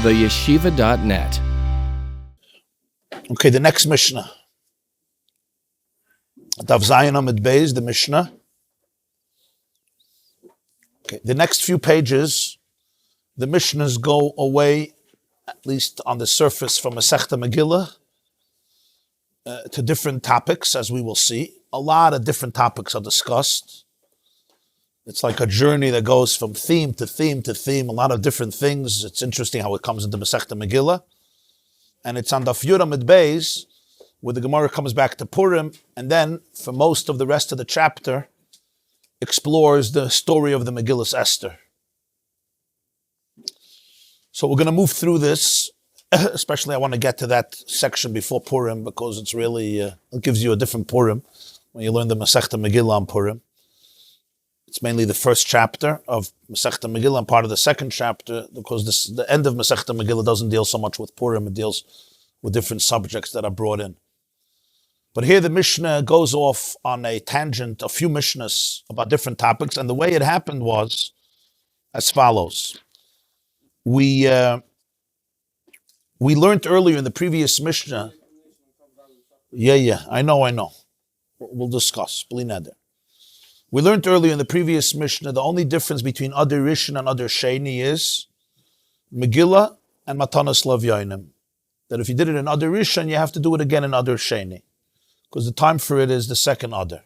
theyeshiva.net. Okay, the next Mishnah. Daf Zayin Amud Beis, the Mishnah. Okay, the next few pages, the Mishnahs go away, at least on the surface, from Masechta Megillah to different topics, as we will see. A lot of different topics are discussed. It's like a journey that goes from theme to theme to theme, a lot of different things. It's interesting how it comes into Masechta Megillah. And it's on Daf Yud Amud Beis, where the Gemarah comes back to Purim, and then, for most of the rest of the chapter, explores the story of the Megillah Esther. So we're going to move through this. Especially I want to get to that section before Purim, because it's really, it gives you a different Purim when you learn the Masechta Megillah on Purim. It's mainly the first chapter of Masechta Megillah and part of the second chapter, because the end of Masechta Megillah doesn't deal so much with Purim, it deals with different subjects that are brought in. But here the Mishnah goes off on a tangent, a few Mishnahs about different topics, and the way it happened was as follows. We learned earlier in the previous Mishnah. I know. We'll discuss. Bli neder. We learned earlier in the previous Mishnah the only difference between Adar Rishon and Adar Sheni is Megillah and Matanas Lavyonim. That if you did it in Adar Rishon, you have to do it again in Adar Sheni, because the time for it is the second Adar.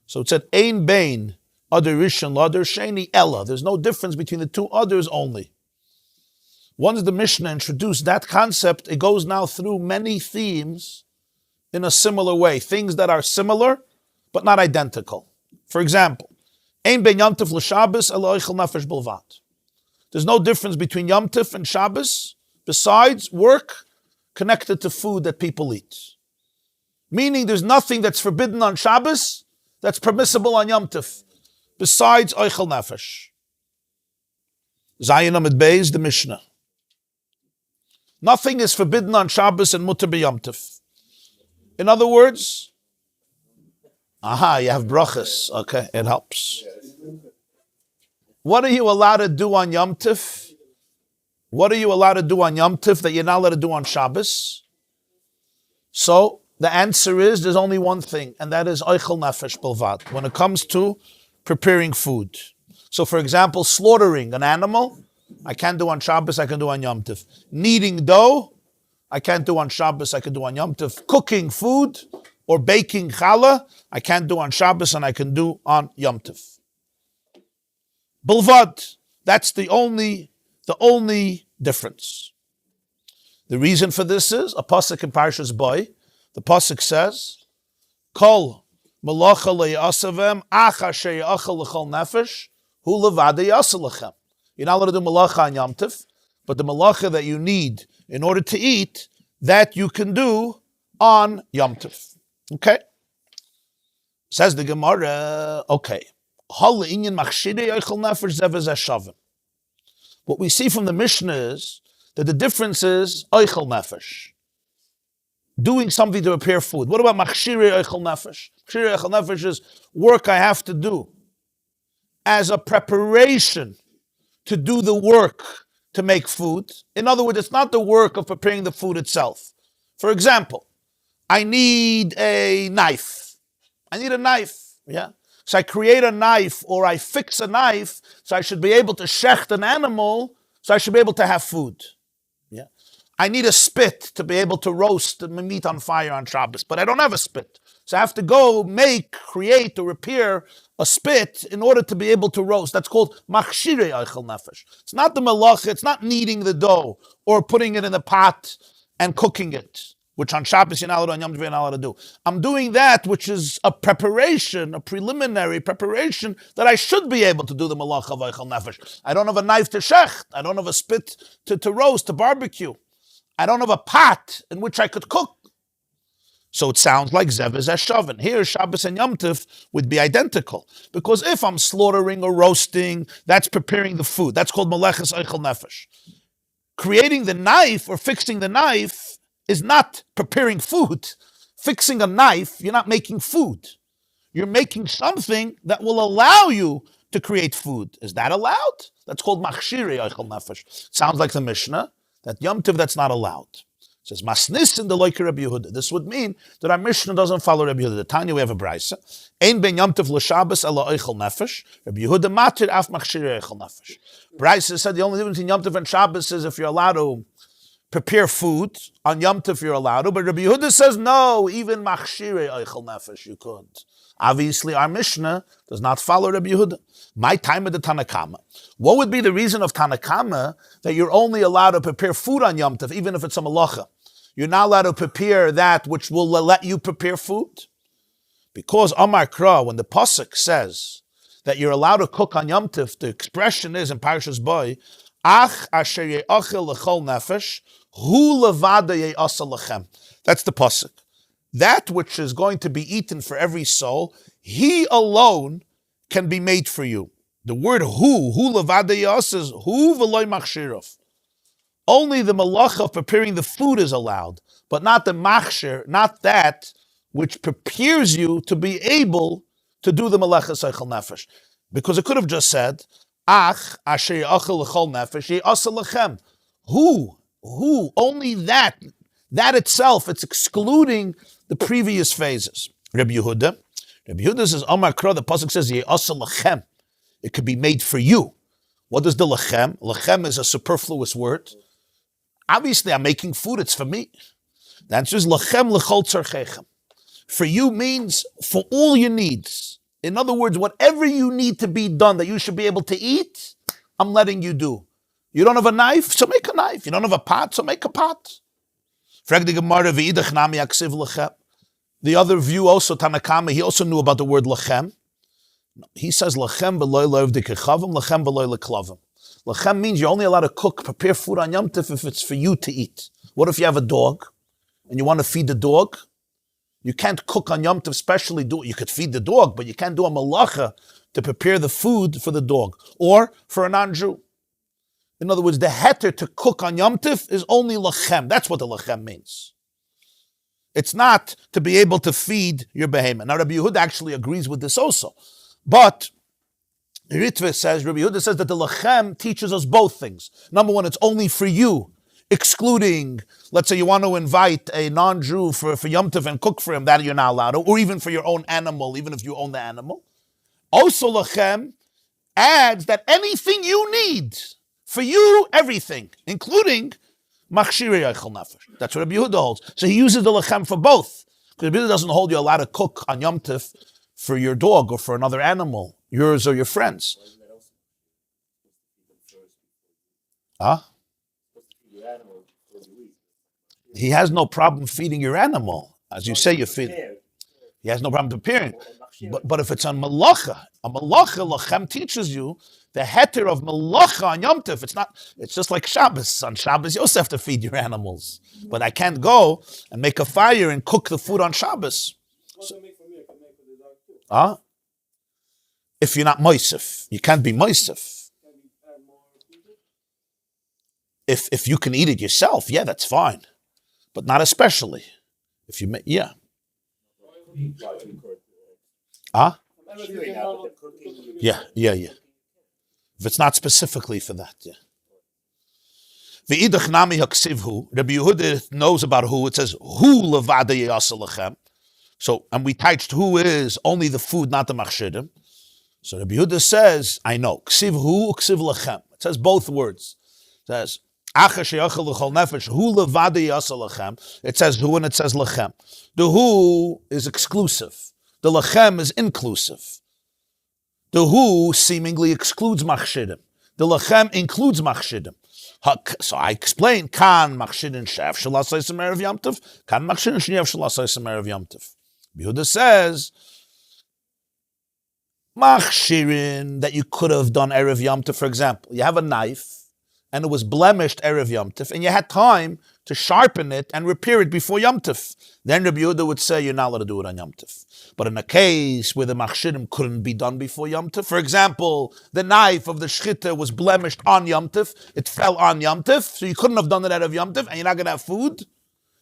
So it said Ein Bein Adar Rishon L'Adar Sheni Ella. There's no difference between the two Adars only. Once the Mishnah introduced that concept, it goes now through many themes in a similar way. Things that are similar, but not identical. For example, Ein ben Yom Tov l'Shabbos ela oichel nefesh bilvat. There's no difference between Yom Tov and Shabbos besides work connected to food that people eat. Meaning there's nothing that's forbidden on Shabbos that's permissible on Yom Tov besides oichel nefesh. Zayin Amud Beis, the Mishnah. Nothing is forbidden on Shabbos and Mutter b'Yom Tov. In other words, you have brachas. Okay, it helps. What are you allowed to do on Yom Tov? What are you allowed to do on Yom Tov that you're not allowed to do on Shabbos? So the answer is there's only one thing, and that is oichel nefesh bilvat. When it comes to preparing food. So for example, slaughtering an animal, I can't do on Shabbos, I can do on Yom Tov. Kneading dough, I can't do on Shabbos, I can do on Yom Tov. Cooking food or baking challah, I can't do on Shabbos and I can do on Yom Tov. Bilvad, that's the only difference. The reason for this is a pasuk in Parshas Boy. The pasuk says, Kol malacha le'asavem acha she'achal l'chol nefesh hu levada yasel lechem. You're not allowed to do malacha on Yom Tov, but the malacha that you need in order to eat, that you can do on Yom Tov. Okay? Says the Gemarah, okay. What we see from the Mishnah is that the difference is oichel nefesh. Doing something to prepare food. What about machshirei oichel nefesh? Machshirei oichel nefesh is work I have to do as a preparation to do the work to make food. In other words, it's not the work of preparing the food itself. For example, I need a knife. Yeah. So I create a knife or I fix a knife, so I should be able to shecht an animal, so I should be able to have food. Yeah. I need a spit to be able to roast the meat on fire on Shabbos, but I don't have a spit. So I have to go create or repair a spit in order to be able to roast. That's called machshirei oichel nefesh. It's not the malacha, it's not kneading the dough or putting it in the pot and cooking it, which on Shabbos you're not allowed, on Yom Tov you're not allowed to do. I'm doing that, which is a preparation, a preliminary preparation that I should be able to do the malacha of oichel nefesh. I don't have a knife to shecht. I don't have a spit to roast, to barbecue. I don't have a pot in which I could cook. So it sounds like Zivah Zeshavin. Here, Shabbos and Yom Tov would be identical. Because if I'm slaughtering or roasting, that's preparing the food. That's called Meleches Oichel Nefesh. Creating the knife or fixing the knife is not preparing food. Fixing a knife, you're not making food. You're making something that will allow you to create food. Is that allowed? That's called Machshirei Oichel Nefesh. Sounds like the Mishnah that Yom Tov that's not allowed. It says, Masnis in the Loike Rabbi Yehuda. This would mean that our Mishnah doesn't follow Rabbi Yehuda. The Tanya, we have a brisa. Ein ben Yom Tov l'Shabbos ela oichel nefesh. Rabbi Yehuda matir af machshirei oichel nefesh. Brisa said the only difference between Yom Tov and Shabbos is if you're allowed to prepare food. On Yom Tov you're allowed to. But Rabbi Yehuda says, no, even machshirei oichel nefesh you could. Obviously, our Mishnah does not follow Rabbi Yehuda. My time of the Tanakama. What would be the reason of Tanakama that you're only allowed to prepare food on Yom Tov, even if it's a malacha? You're not allowed to prepare that which will let you prepare food? Because Amar Kra, when the Pasuk says that you're allowed to cook on Yom Tov, the expression is in Parshas Boy, Ach asher ye'achel l'chol nefesh, hu levada ye'asa lechem. That's the Pasuk. That which is going to be eaten for every soul, he alone can be made for you. The word hu levada ye'asa is hu v'loy machshirov. Only the malacha of preparing the food is allowed, but not the machshir, not that which prepares you to be able to do the malacha seichel nefesh. Because it could have just said, Ach asher yachal l'chol nefesh ye'asa lechem. Who? Only that itself, it's excluding the previous phases. Rabbi Yehuda says, Amar Kra, the pasuk says, ye'asa lechem. It could be made for you. What is the lechem? Lechem is a superfluous word. Obviously, I'm making food, it's for me. The answer is lechem lechol tzarchechem. For you means for all your needs. In other words, whatever you need to be done that you should be able to eat, I'm letting you do. You don't have a knife, so make a knife. You don't have a pot, so make a pot. The other view also, Tanakama, he also knew about the word lechem. He says lechem b'loy lo'evdikechavim, lechem b'loy leklavim. Lechem means you're only allowed to prepare food on Yom Tov if it's for you to eat. What if you have a dog and you want to feed the dog? You can't cook on Yom Tov, especially you could feed the dog, but you can't do a malacha to prepare the food for the dog or for a non-Jew. In other words, the heter to cook on Yom Tov is only lechem. That's what the lechem means. It's not to be able to feed your behemoth. Now, Rabbi Yehuda actually agrees with this also. But Rivkah says, Rabbi Yehuda says that the lechem teaches us both things. Number one, it's only for you, excluding, let's say you want to invite a non-Jew for Yom Tov and cook for him, that you're not allowed to, or even for your own animal, even if you own the animal. Also, lechem adds that anything you need, for you, everything, including machshirei oichel nefesh. That's what Rabbi Yehuda holds. So he uses the lechem for both. Because Rabbi Yehuda doesn't hold you allowed to cook on Yom Tov for your dog or for another animal, yours or your friends. Huh? He has no problem feeding your animal. As you say, you feed. He has no problem preparing. But if it's on malacha, a malacha, lechem teaches you the heter of malacha on Yom Tov. It's just like Shabbos. On Shabbos, you also have to feed your animals. But I can't go and make a fire and cook the food on Shabbos. If you're not moisef, you can't be moisef. If you can eat it yourself, yeah, that's fine. But not especially. If you make, yeah. Yeah. If it's not specifically for that, yeah. V'idach nami haksivhu. Rabbi Yehuda knows about who. It says, hu levada ye'asa lechem. So, and we touched who is only the food, not the machshirim. So Rabbi Yehuda says, I know. Ksiv hu, ksiv lechem. It says both words. It says, acha she'achel l'chol nefesh, hu levada ye'asa lechem. It says hu and it says lechem. The hu is exclusive. The lechem is inclusive. The hu seemingly excludes machshirim. The lechem includes machshirim. So I explained, kan machshirin shef shalasayis erev Yom Tov, kan machshirin shef shalasayis erev Yom Tov. Yehuda says, machshirin that you could have done erev Yom Tov, for example. You have a knife, and it was blemished erev Yom Tov, and you had time to sharpen it and repair it before Yom Tov. Then Rabbi Yehuda would say you're not allowed to do it on Yom Tov. But in a case where the machshirim couldn't be done before Yom Tov, for example, the knife of the shchita was blemished on Yom Tov, it fell on Yom Tov, so you couldn't have done it out of Yom Tov, and you're not going to have food,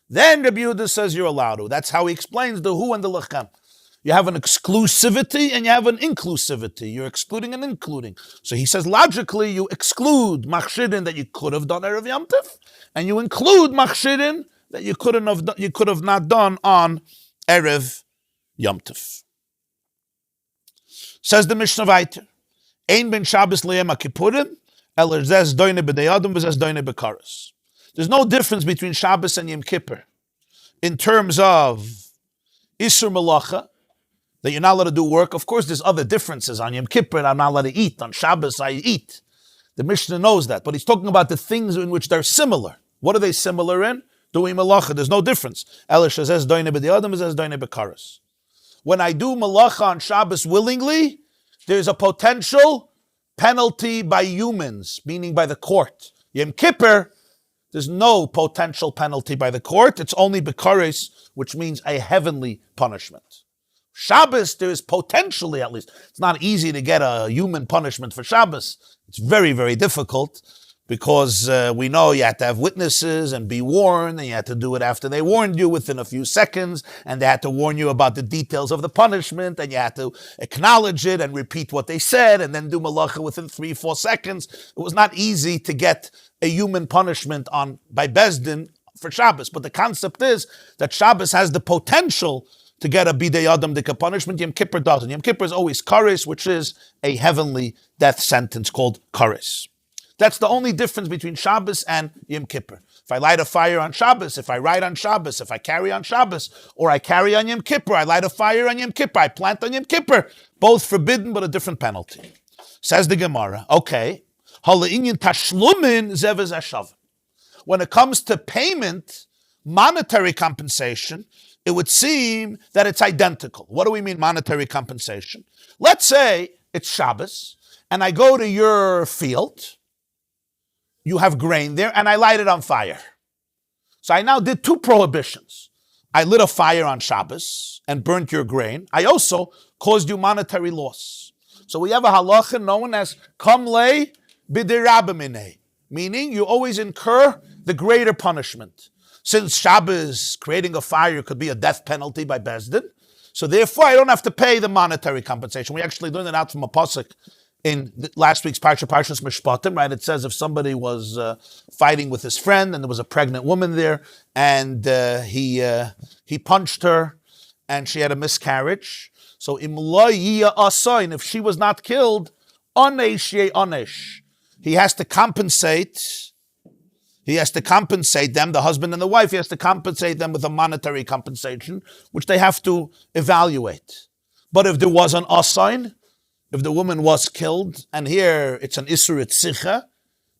then Rabbi Yehuda says you're allowed to. That's how he explains the hu and the lechem. You have an exclusivity and you have an inclusivity. You're excluding and including. So he says, logically, you exclude machshirin that you could have done Erev Yom Tov, and you include machshirin that you could have not done on Erev Yom Tov. Says the Mishnah Vayter, Ein ben Shabbos liyem HaKippurim, eler zez doine b'dei Adam v'zez doine b'karas. There's no difference between Shabbos and Yom Kippur in terms of Isur Malacha, that you're not allowed to do work. Of course, there's other differences. On Yom Kippur, I'm not allowed to eat. On Shabbos, I eat. The Mishnah knows that. But he's talking about the things in which they're similar. What are they similar in? Doing malacha. There's no difference. When I do malacha on Shabbos willingly, there's a potential penalty by humans, meaning by the court. Yom Kippur, there's no potential penalty by the court. It's only bekares, which means a heavenly punishment. Shabbos, there is potentially, at least, it's not easy to get a human punishment for Shabbos. It's very, very difficult because we know you have to have witnesses and be warned, and you have to do it after they warned you within a few seconds, and they had to warn you about the details of the punishment, and you had to acknowledge it and repeat what they said, and then do malacha within 3-4 seconds. It was not easy to get a human punishment by Bezdin for Shabbos, but the concept is that Shabbos has the potential to get a bidei adam dika punishment. Yom Kippur doesn't. Yom Kippur is always kares, which is a heavenly death sentence called kares. That's the only difference between Shabbos and Yom Kippur. If I light a fire on Shabbos, if I write on Shabbos, if I carry on Shabbos, or I carry on Yom Kippur, I light a fire on Yom Kippur, I plant on Yom Kippur, both forbidden but a different penalty. Says the Gemarah, okay, when it comes to payment, monetary compensation, it would seem that it's identical. What do we mean monetary compensation? Let's say it's Shabbos, and I go to your field, you have grain there, and I light it on fire. So I now did 2 prohibitions. I lit a fire on Shabbos and burnt your grain. I also caused you monetary loss. So we have a halacha known as kamlei b'derabamine, meaning you always incur the greater punishment. Since Shabbos, creating a fire could be a death penalty by Bezdin, so therefore I don't have to pay the monetary compensation. We actually learned it out from a pasuk in last week's Parshas Mishpatim, right? It says if somebody was fighting with his friend and there was a pregnant woman there, and he punched her and she had a miscarriage. So if she was not killed, onesh, he has to compensate. He has to compensate them, the husband and the wife, he has to compensate them with a monetary compensation, which they have to evaluate. But if there was an asain, if the woman was killed, and here it's an isur etzicha,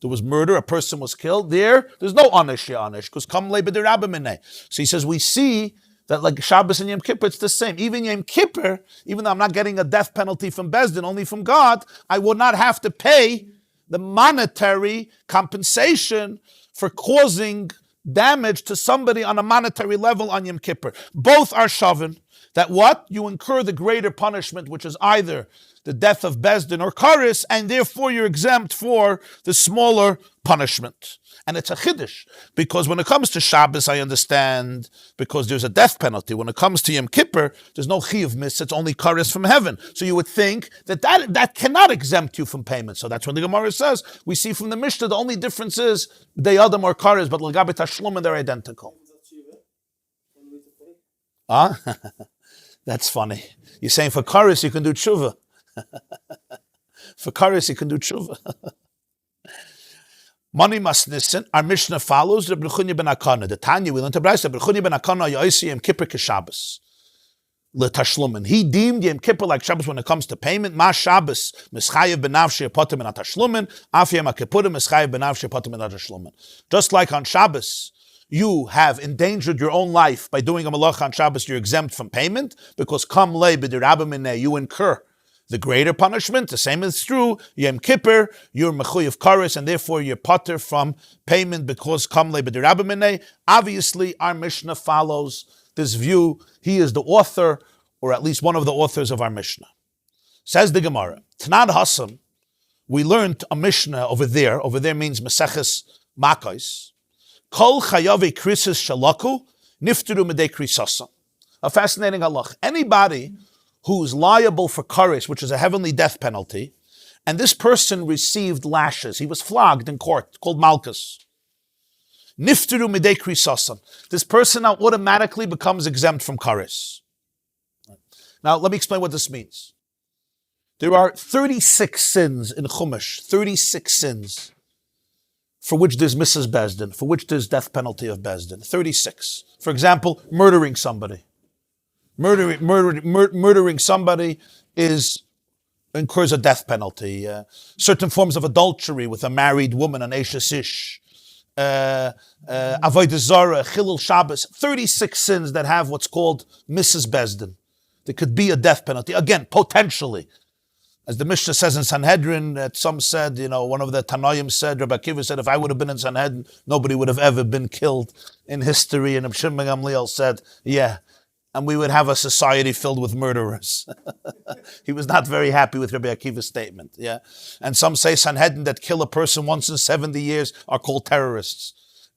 there was murder, a person was killed, there's no anish, because kam le b'derabamine. So he says, we see that like Shabbos and Yom Kippur, it's the same. Even Yom Kippur, even though I'm not getting a death penalty from Bezdin, only from God, I will not have to pay the monetary compensation for causing damage to somebody on a monetary level on Yom Kippur. Both are shavin. That what? You incur the greater punishment, which is either the death of Bezdin or Karis, and therefore you're exempt for the smaller punishment. And it's a chiddush, because when it comes to Shabbos, I understand, because there's a death penalty. When it comes to Yom Kippur, there's no chiyuv mis, it's only kares from heaven. So you would think that cannot exempt you from payment. So that's what the Gemarah says. We see from the Mishnah, the only difference is they adam or kares, but l'gabe tashlum, and they're identical. That's funny. You're saying for kares you can do tshuva. For kares you can do tshuva. Money must listen. Our Mishnah follows Rabbi Chunya ben Akana. The Tanya, we learned to Bryce, Rabbi Chunya ben Akana, Yoisi Yom Kippur Shabbos. L'tashlumin. He deemed Yom Kippur like Shabbos when it comes to payment. Ma Shabbos, Mischayev benavshi apotim and atashlumin. Af Yom Kippurim, Mischayev benavshi apotim and atashlumin. Just like on Shabbos, you have endangered your own life by doing a malach on Shabbos, you're exempt from payment, because kam le b'dirabamine, you incur the greater punishment. The same is true. Yom Kippur, you're mechuyev kares, and therefore you're pater from payment because kam le b'dirabamine. Obviously, our Mishnah follows this view. He is the author, or at least one of the authors of our Mishnah. Says the Gemarah, Tanad Hasam, we learned a Mishnah over there. Over there means Maseches Makos. Kol chayavi krisis shalaku nifteru medei krisasa. A fascinating halach. Anybody who's liable for kares, which is a heavenly death penalty, and this person received lashes. He was flogged in court, called malchus. Niftiru midei krisasan. This person now automatically becomes exempt from kares. Now, let me explain what this means. There are 36 sins in Chumash, 36 sins for which there's Mrs. Bezdin, for which there's death penalty of Bezdin. 36. For example, murdering somebody. Murdering somebody incurs a death penalty. Certain forms of adultery with a married woman, an Eshes Ish. Avodah Zarah, Chilul Shabbos. 36 sins that have what's called Mrs. Bezdin. There could be a death penalty. Again, potentially. As the Mishnah says in Sanhedrin, some said, one of the Tanoim said, Rabbi Akiva said, if I would have been in Sanhedrin, nobody would have ever been killed in history. And Rabbi Shimon Gamliel said, yeah, and we would have a society filled with murderers. He was not very happy with Rabbi Akiva's statement. Yeah, and some say Sanhedrin that kill a person once in 70 years are called terrorists.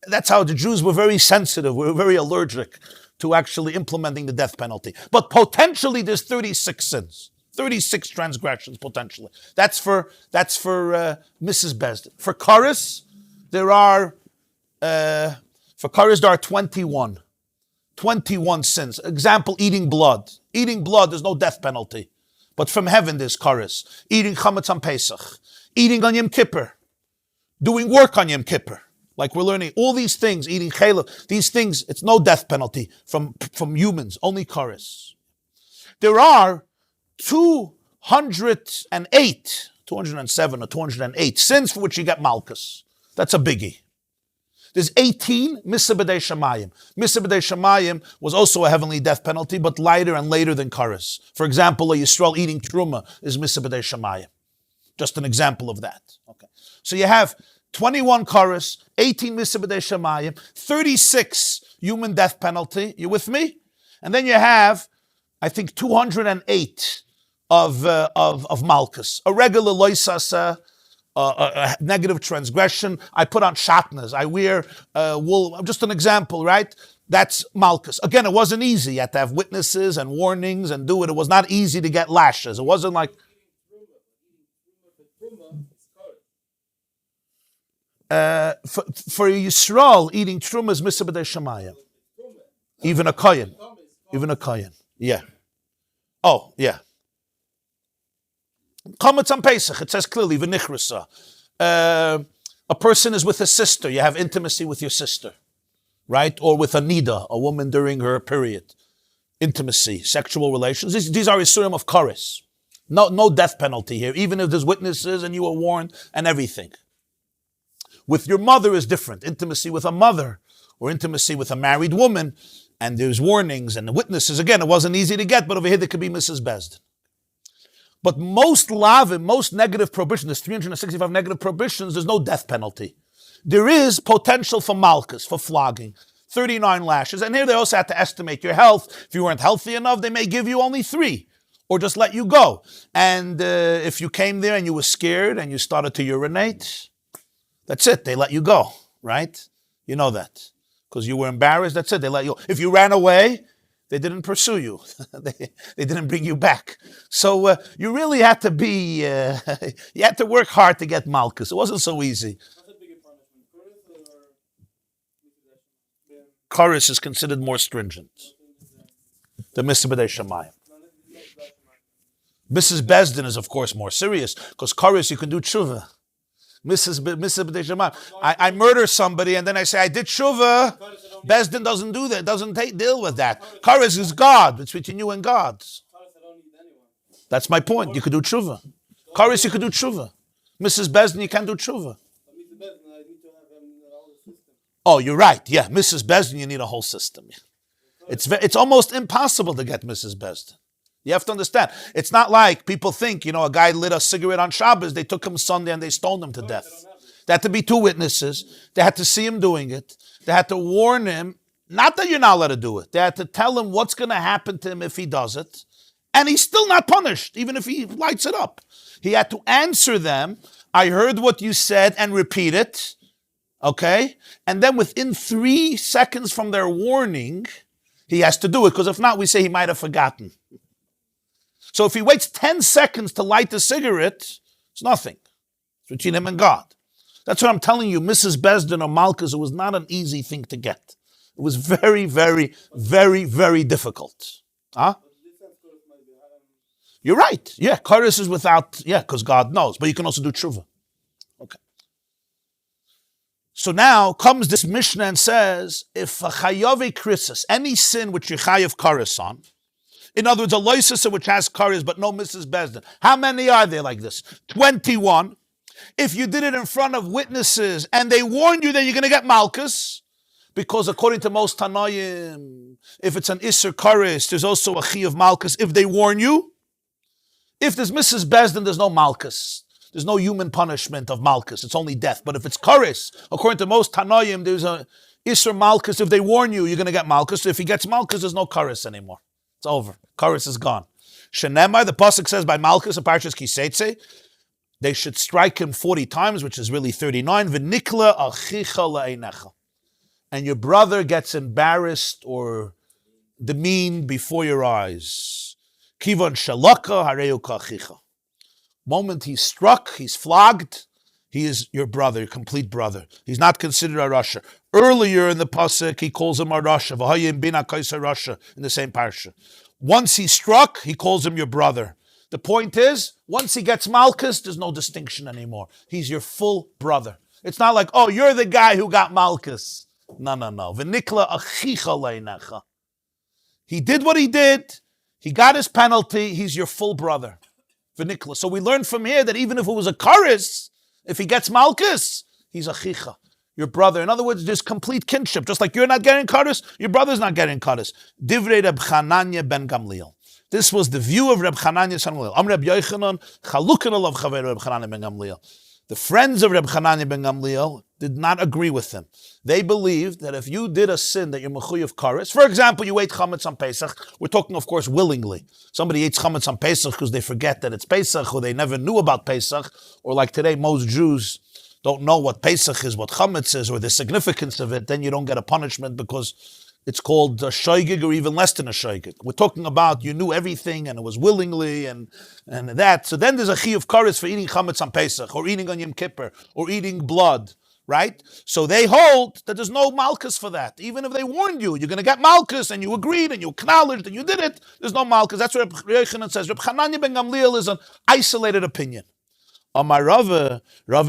That's how the Jews were very sensitive. We were very allergic to actually implementing the death penalty. But potentially there's 36 sins. 36 transgressions potentially. That's for Mrs. Bezdin. For kares, there are 21. 21 sins. Example, eating blood. Eating blood, there's no death penalty. But from heaven there's kares. Eating chametz on Pesach. Eating on Yom Kippur. Doing work on Yom Kippur. Like we're learning, all these things, eating chaylev, these things, it's no death penalty from humans, only kares. There are 207 or 208 sins for which you get malchus. That's a biggie. There's 18 Misa b'dei Shamayim. Misa b'dei Shamayim was also a heavenly death penalty, but lighter and later than kares. For example, a Yisrael eating Terumah is Misa b'dei Shamayim. Just an example of that. Okay. So you have 21 kares, 18 Misa b'dei Shamayim, 36 human death penalty. You with me? And then you have, I think, 208 of malchus. A regular loisasa, a negative transgression. I put on shatnas. I wear wool. Just an example, right? That's malchus. Again, it wasn't easy. You had to have witnesses and warnings and do it. It was not easy to get lashes. It wasn't like... for Yisrael, eating Terumah is Misa b'dei Shamayim. Even a kohen. Yeah. Oh, yeah. Chametz on Pesach, it says clearly, v'nichrasa. A person is with a sister. You have intimacy with your sister, right? Or with a nida, a woman during her period. Intimacy, sexual relations. These are isurim of kares. No death penalty here, even if there's witnesses and you were warned and everything. With your mother is different. Intimacy with a mother or intimacy with a married woman, and there's warnings and the witnesses. Again, it wasn't easy to get, but over here there could be Mrs. Bezdin. But most lavim, most negative prohibitions, there's 365 negative prohibitions, there's no death penalty. There is potential for malchus, for flogging, 39 lashes. And here they also had to estimate your health. If you weren't healthy enough, they may give you only 3 or just let you go. And if you came there and you were scared and you started to urinate, that's it, they let you go, right? You know that. Because you were embarrassed, that's it, they let you go. If you ran away, they didn't pursue you. they didn't bring you back. So you really had to be, you had to work hard to get malchus. It wasn't so easy. Kares is considered more stringent. The Misa b'dei Shamayim. Mrs. Bezdin is, of course, more serious, because kares you can do tshuva. Mrs. b'dei Shamayim. I murder somebody and then I say, I did tshuva. Bezdin doesn't do that, doesn't deal with that. Kares is God. It's between you and God. That's my point. You could do tshuva. Kares, you could do tshuva. Mrs. Bezdin, you can't do tshuva. Oh, you're right. Yeah, Mrs. Bezdin, you need a whole system. It's almost impossible to get Mrs. Bezdin. You have to understand. It's not like people think, a guy lit a cigarette on Shabbos, they took him Sunday and they stoned him to death. There had to be 2 witnesses. They had to see him doing it. They had to warn him, not that you're not allowed to do it. They had to tell him what's going to happen to him if he does it. And he's still not punished, even if he lights it up. He had to answer them, I heard what you said, and repeat it. Okay? And then within 3 seconds from their warning, he has to do it. Because if not, we say he might have forgotten. So if he waits 10 seconds to light the cigarette, it's nothing. It's between him and God. That's what I'm telling you. Mrs. Besdin or Malkus, it was not an easy thing to get. It was very, very, very, very difficult. Huh? You're right. Yeah, Koris is without, because God knows. But you can also do tshuva. Okay. So now comes this Mishnah and says, if a chayave krisis, any sin which you chayav Koris on, in other words, a loisisa which has Koris but no Mrs. Besdin, how many are there like this? 21. If you did it in front of witnesses and they warned you that you're going to get Malkus, because according to most Tanoim, if it's an Isser Koris, there's also a Chi of Malkus if they warn you. If there's Mrs. Besdin, there's no Malkus. There's no human punishment of Malkus. It's only death. But if it's Koris, according to most Tanoim, there's a Isser Malkus. If they warn you, you're going to get Malkus. If he gets Malkus, there's no Koris anymore. It's over. Koris is gone. Shenemar, the Pasuk says by Malkus and Parshas Kiseitze, they should strike him 40 times, which is really 39. V'nikla achicha la'einecha. And your brother gets embarrassed or demeaned before your eyes. Kivon shalaka hareu ka'achicha. Moment he's struck, he's flogged, he is your brother, your complete brother. He's not considered a Rasha. Earlier in the Pasuk, he calls him a Rasha. V'hayim bina kaisa Rasha, in the same parsha. Once he's struck, he calls him your brother. The point is, once he gets Malkus, there's no distinction anymore. He's your full brother. It's not like, oh, you're the guy who got Malkus. No. V'nikla achicha leinecha. He did what he did. He got his penalty. He's your full brother. V'nikla. So we learn from here that even if it was a Koris, if he gets Malkus, he's achicha, your brother. In other words, there's complete kinship. Just like you're not getting Koris, your brother's not getting Koris. Divrei Reb Chananya ben Gamliel. This was the view of Reb Chananya ben Gamliel. Reb Yochanan chalukan alav chaver Reb Chananya ben Gamliel. The friends of Reb Chananya ben Gamliel did not agree with him. They believed that if you did a sin that you're mechuyev Koris, for example, you ate chametz on Pesach. We're talking, of course, willingly. Somebody eats chametz on Pesach because they forget that it's Pesach, or they never knew about Pesach, or like today, most Jews don't know what Pesach is, what chametz is, or the significance of it. Then you don't get a punishment because it's called a shoygig, or even less than a shoygig. We're talking about you knew everything and it was willingly and that. So then there's a chi of Koris for eating chametz on Pesach, or eating on Yom Kippur, or eating blood, right? So they hold that there's no Malkus for that. Even if they warned you, you're going to get Malkus, and you agreed and you acknowledged and you did it, there's no Malkus. That's what Reb Yochanan says. Reb Chananya ben Gamliel is an isolated opinion. Amar Rava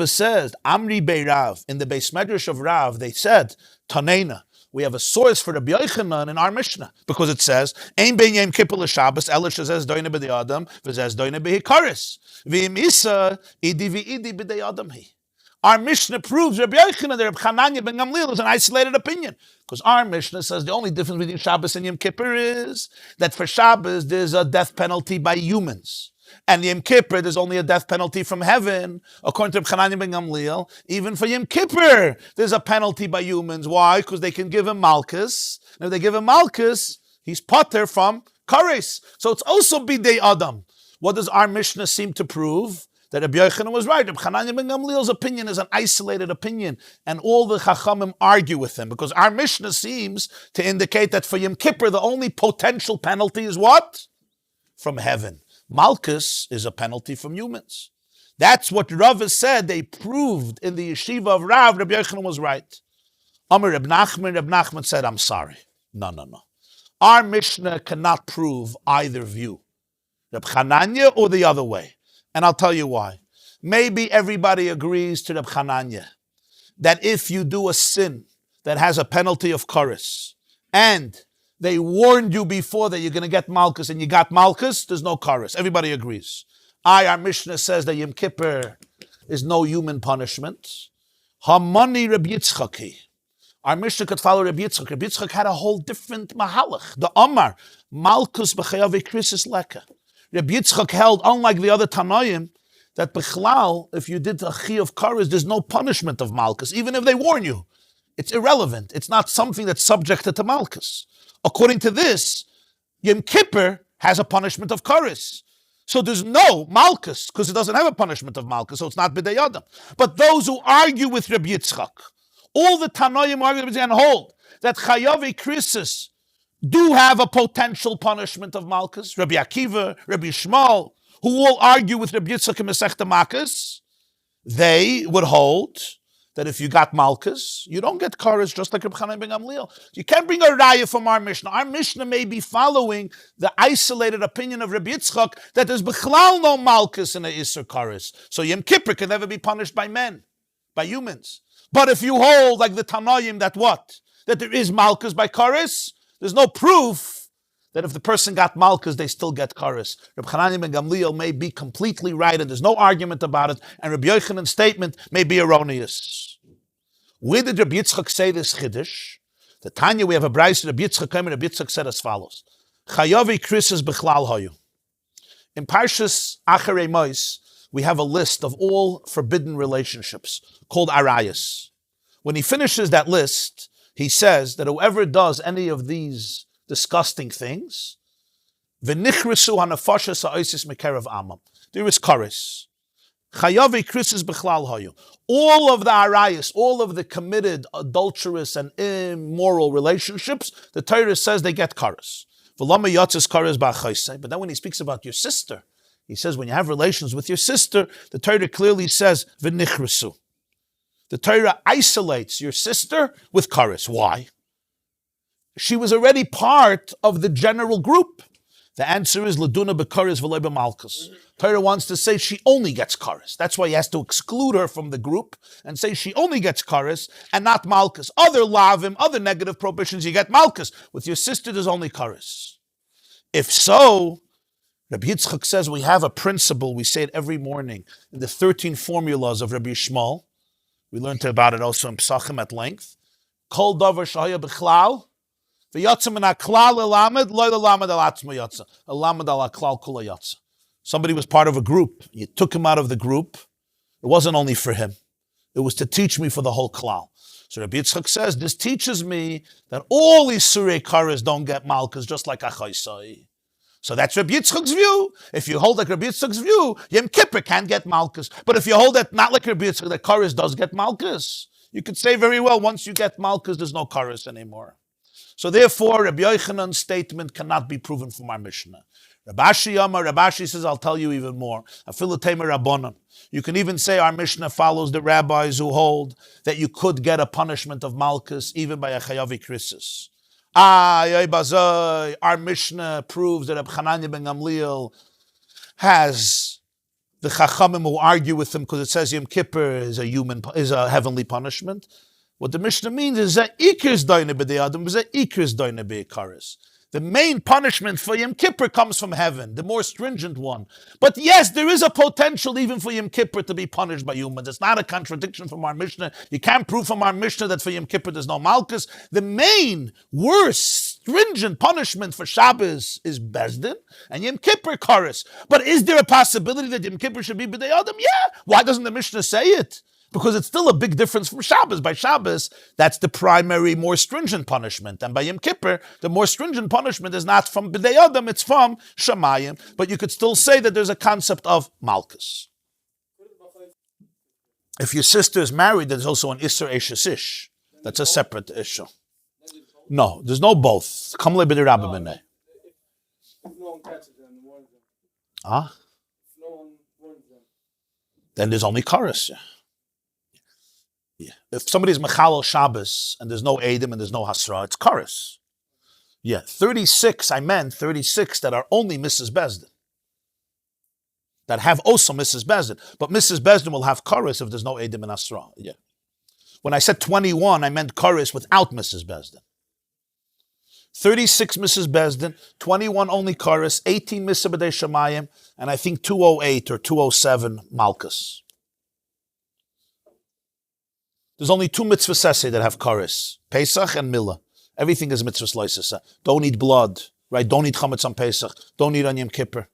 says, Amri Bei Rav, in the Beis Medrash of Rav, they said, Tanena, we have a source for Rabbi Yochanan in our Mishnah, because it says, Ein ben Yom Kippur l'Shabbos, ela shezez doine b'dei Adam, v'zez doine b'hi Koris, v'im isa, idi v'idi b'dei Adam hi. Our Mishnah proves Rabbi Yochanan that Reb Chananya ben Gamliel is an isolated opinion, because our Mishnah says the only difference between Shabbos and Yom Kippur is that for Shabbos there's a death penalty by humans. And Yom Kippur, there's only a death penalty from heaven. According to Reb Chananya ben Gamliel, even for Yom Kippur, there's a penalty by humans. Why? Because they can give him Malkus. And if they give him Malkus, he's potter from Koris. So it's also Bidei Adam. What does our Mishnah seem to prove? That Rabbi Yochanan was right. Reb Chananya ben Gamliel's opinion is an isolated opinion. And all the Chachamim argue with him. Because our Mishnah seems to indicate that for Yom Kippur, the only potential penalty is what? From heaven. Malkus is a penalty from humans. That's what Rav said. They proved in the yeshiva of Rav, Rabbi Yochanan was right. Amar Reb Nachman said, I'm sorry. No. Our Mishnah cannot prove either view. Reb Chananya or the other way. And I'll tell you why. Maybe everybody agrees to Reb Chananya that if you do a sin that has a penalty of Koris, and they warned you before that you're going to get Malkus, and you got Malkus, there's no Koris. Everybody agrees. Our Mishnah says that Yom Kippur is no human punishment. Hamani Reb Yitzchaki. Our Mishnah could follow Reb Yitzchak. Reb Yitzchak had a whole different mahalach. The Amar, Malkus b'chayav krisis leka. Reb Yitzchak held, unlike the other Tanoim, that b'chlal, if you did a chi of Koris, there's no punishment of Malkus, even if they warn you. It's irrelevant. It's not something that's subjected to Malkus. According to this, Yom Kippur has a punishment of Koris. So there's no Malkus, because it doesn't have a punishment of Malkus, so it's not B'dei Adam. But those who argue with Reb Yitzchak, all the Tanoim argue and hold that Chayav Krisis do have a potential punishment of Malkus. Rabbi Akiva, Rabbi Shmuel, who all argue with Rabbi Yitzchak in Masechta Malkus, they would hold that if you got Malkus, you don't get Karas, just like Reb Chanan ben Gamliel. You can't bring a raya from our Mishnah. Our Mishnah may be following the isolated opinion of Rabbi Yitzchak that there's Bechlal no Malkus in the Isser Karas. So Yom Kippur can never be punished by men, by humans. But if you hold like the Tanoim that what? That there is Malkus by Karas, there's no proof that if the person got Malkus, they still get Karas. Reb Chanan ben Gamliel may be completely right, and there's no argument about it, and Rabbi Yochanan's statement may be erroneous. Where did Rabbi Yitzchak say this Chiddush? The Tanya, we have a brayso, Rabbi Yitzchak came, and Rabbi Yitzchak said as follows. Chayavi krisis bechlal hoyu. In Parshas Acharei Mos, we have a list of all forbidden relationships called arayas. When he finishes that list, he says that whoever does any of these disgusting things, v'nichrisu hanafashas ha'osis mekerav amam. There is kares. Chayavi krisis bechlal hayu. All of the arayas, all of the committed adulterous and immoral relationships, the Torah says they get kares. V'lama yatzis kares ba'chaysei. But then when he speaks about your sister, he says when you have relations with your sister, the Torah clearly says v'nichrisu. The Torah isolates your sister with kares. Why? She was already part of the general group. The answer is laduna b'kares v'lo b'malkus. Torah wants to say she only gets kares. That's why he has to exclude her from the group and say she only gets kares and not malkus. Other lavim, other negative prohibitions, you get malkus. With your sister, there's only kares. If so, Rabbi Yitzchak says we have a principle. We say it every morning in the 13 formulas of Rabbi Shmuel. We learned about it also in Pesachim at length. Kol davar shahaya b'chlal. Somebody was part of a group. You took him out of the group. It wasn't only for him. It was to teach me for the whole klal. So Rabbi Yitzchak says, this teaches me that all these surei kares don't get malchus, just like achaysai. So that's Rabbi Yitzchak's view. If you hold like Rabbi Yitzchak's view, Yom Kippur can't get malchus. But if you hold that not like Rabbi Yitzchak, that kares does get malchus, you could say very well, once you get malchus, there's no kares anymore. So therefore, Rabbi Yochanan's statement cannot be proven from our Mishnah. Rabashi says, I'll tell you even more. You can even say our Mishnah follows the rabbis who hold that you could get a punishment of malchus even by a chayavi krisis. Our Mishnah proves that Reb Chanan ben Gamliel has the Chachamim who argue with him because it says Yom Kippur is a heavenly punishment. What the Mishnah means is that ikris doine b'de'adam is that ikris doine b'ikaris. The main punishment for Yom Kippur comes from heaven, the more stringent one. But yes, there is a potential even for Yom Kippur to be punished by humans. It's not a contradiction from our Mishnah. You can't prove from our Mishnah that for Yom Kippur there's no malchus. The main, worst, stringent punishment for Shabbos is Bezdin and Yom Kippur karis. But is there a possibility that Yom Kippur should be b'de'adam? Yeah. Why doesn't the Mishnah say it? Because it's still a big difference from Shabbos. By Shabbos, that's the primary, more stringent punishment. And by Yom Kippur, the more stringent punishment is not from B'dei Adam, it's from Shamayim. But you could still say that there's a concept of Malchus. If your sister is married, there's also an Isser Eshes Ish. That's a separate issue. No, there's no both. Kamle B'dei Rabbi B'nei. Ah? Then there's only Karas. Yeah. If somebody's Mechalel Shabbos and there's no Eidim and there's no Hasra, it's Karas. Yeah, 36 that are only Mrs. Bezdin. That have also Mrs. Bezdin. But Mrs. Bezdin will have Karas if there's no Eidim and Hasra. Yeah. When I said 21, I meant Karas without Mrs. Bezdin. 36 Mrs. Bezdin, 21 only Karas, 18 Misa B'dei Shamayim, and I think 208 or 207 Malchus. There's only two mitzvah sesei that have kares, Pesach and Milah. Everything is mitzvah loisesa. Don't eat blood, right? Don't eat chametz on Pesach. Don't eat on Yom Kippur.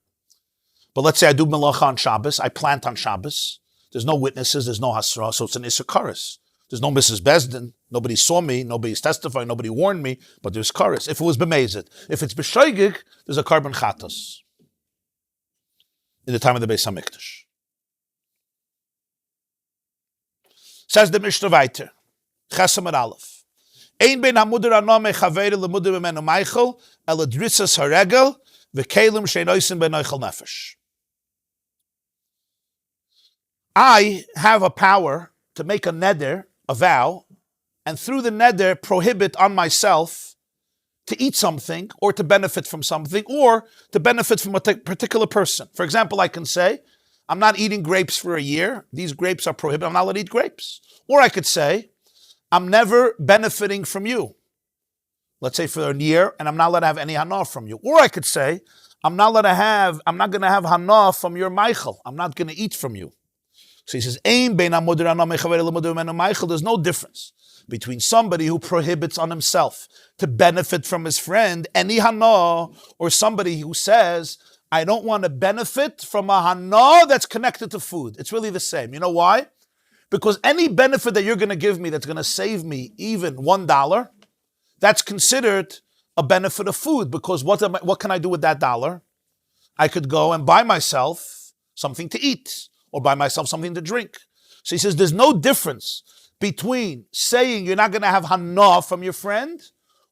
But let's say I do melacha on Shabbos. I plant on Shabbos. There's no witnesses. There's no hasra. So it's an isser kares. There's no Mrs. Bezdin. Nobody saw me. Nobody's testifying. Nobody warned me. But there's kares. If it was b'mezid. If it's b'shoigig, there's a carbon chatos. In the time of the Beis HaMikdash. Says the Mishnah weiter, Chesam and Aleph. Ein ben hamuder hana mechaver lemuder b'menu meichel el drisas haregel v'kelim sheinoisim ben oichel nefesh. I have a power to make a neder, a vow, and through the neder prohibit on myself to eat something or to benefit from something or to benefit from a particular person. For example, I can say, I'm not eating grapes for a year. These grapes are prohibited. I'm not allowed to eat grapes. Or I could say, I'm never benefiting from you. Let's say for a year, and I'm not allowed to have any hana from you. Or I could say, I'm not going to have hana from your Michael. I'm not going to eat from you. So he says, there's no difference between somebody who prohibits on himself to benefit from his friend, any hana, or somebody who says, I don't want to benefit from a hana that's connected to food. It's really the same. You know why? Because any benefit that you're going to give me that's going to save me even $1, that's considered a benefit of food. Because what can I do with that dollar? I could go and buy myself something to eat or buy myself something to drink. So he says there's no difference between saying you're not going to have hana from your friend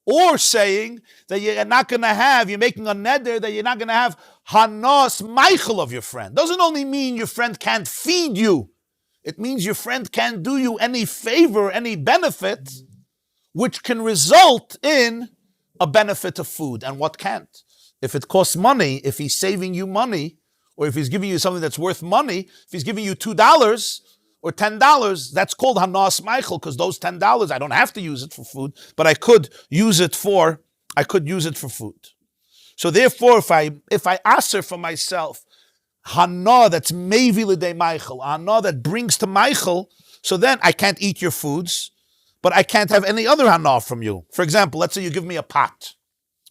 or saying that you're not going to have, you're making a neder that you're not going to have hanas meichel of your friend. Doesn't only mean your friend can't feed you. It means your friend can't do you any favor, any benefit, which can result in a benefit of food. And what can't? If it costs money, if he's saving you money, or if he's giving you something that's worth money, if he's giving you $2 or $10, that's called hanas meichel, because those $10, I don't have to use it for food, but I could use it for food. So therefore, if I answer for myself, hana that's mevi l'dei meichel, hana that brings to meichel, so then I can't eat your foods, but I can't have any other hana from you. For example, let's say you give me a pot,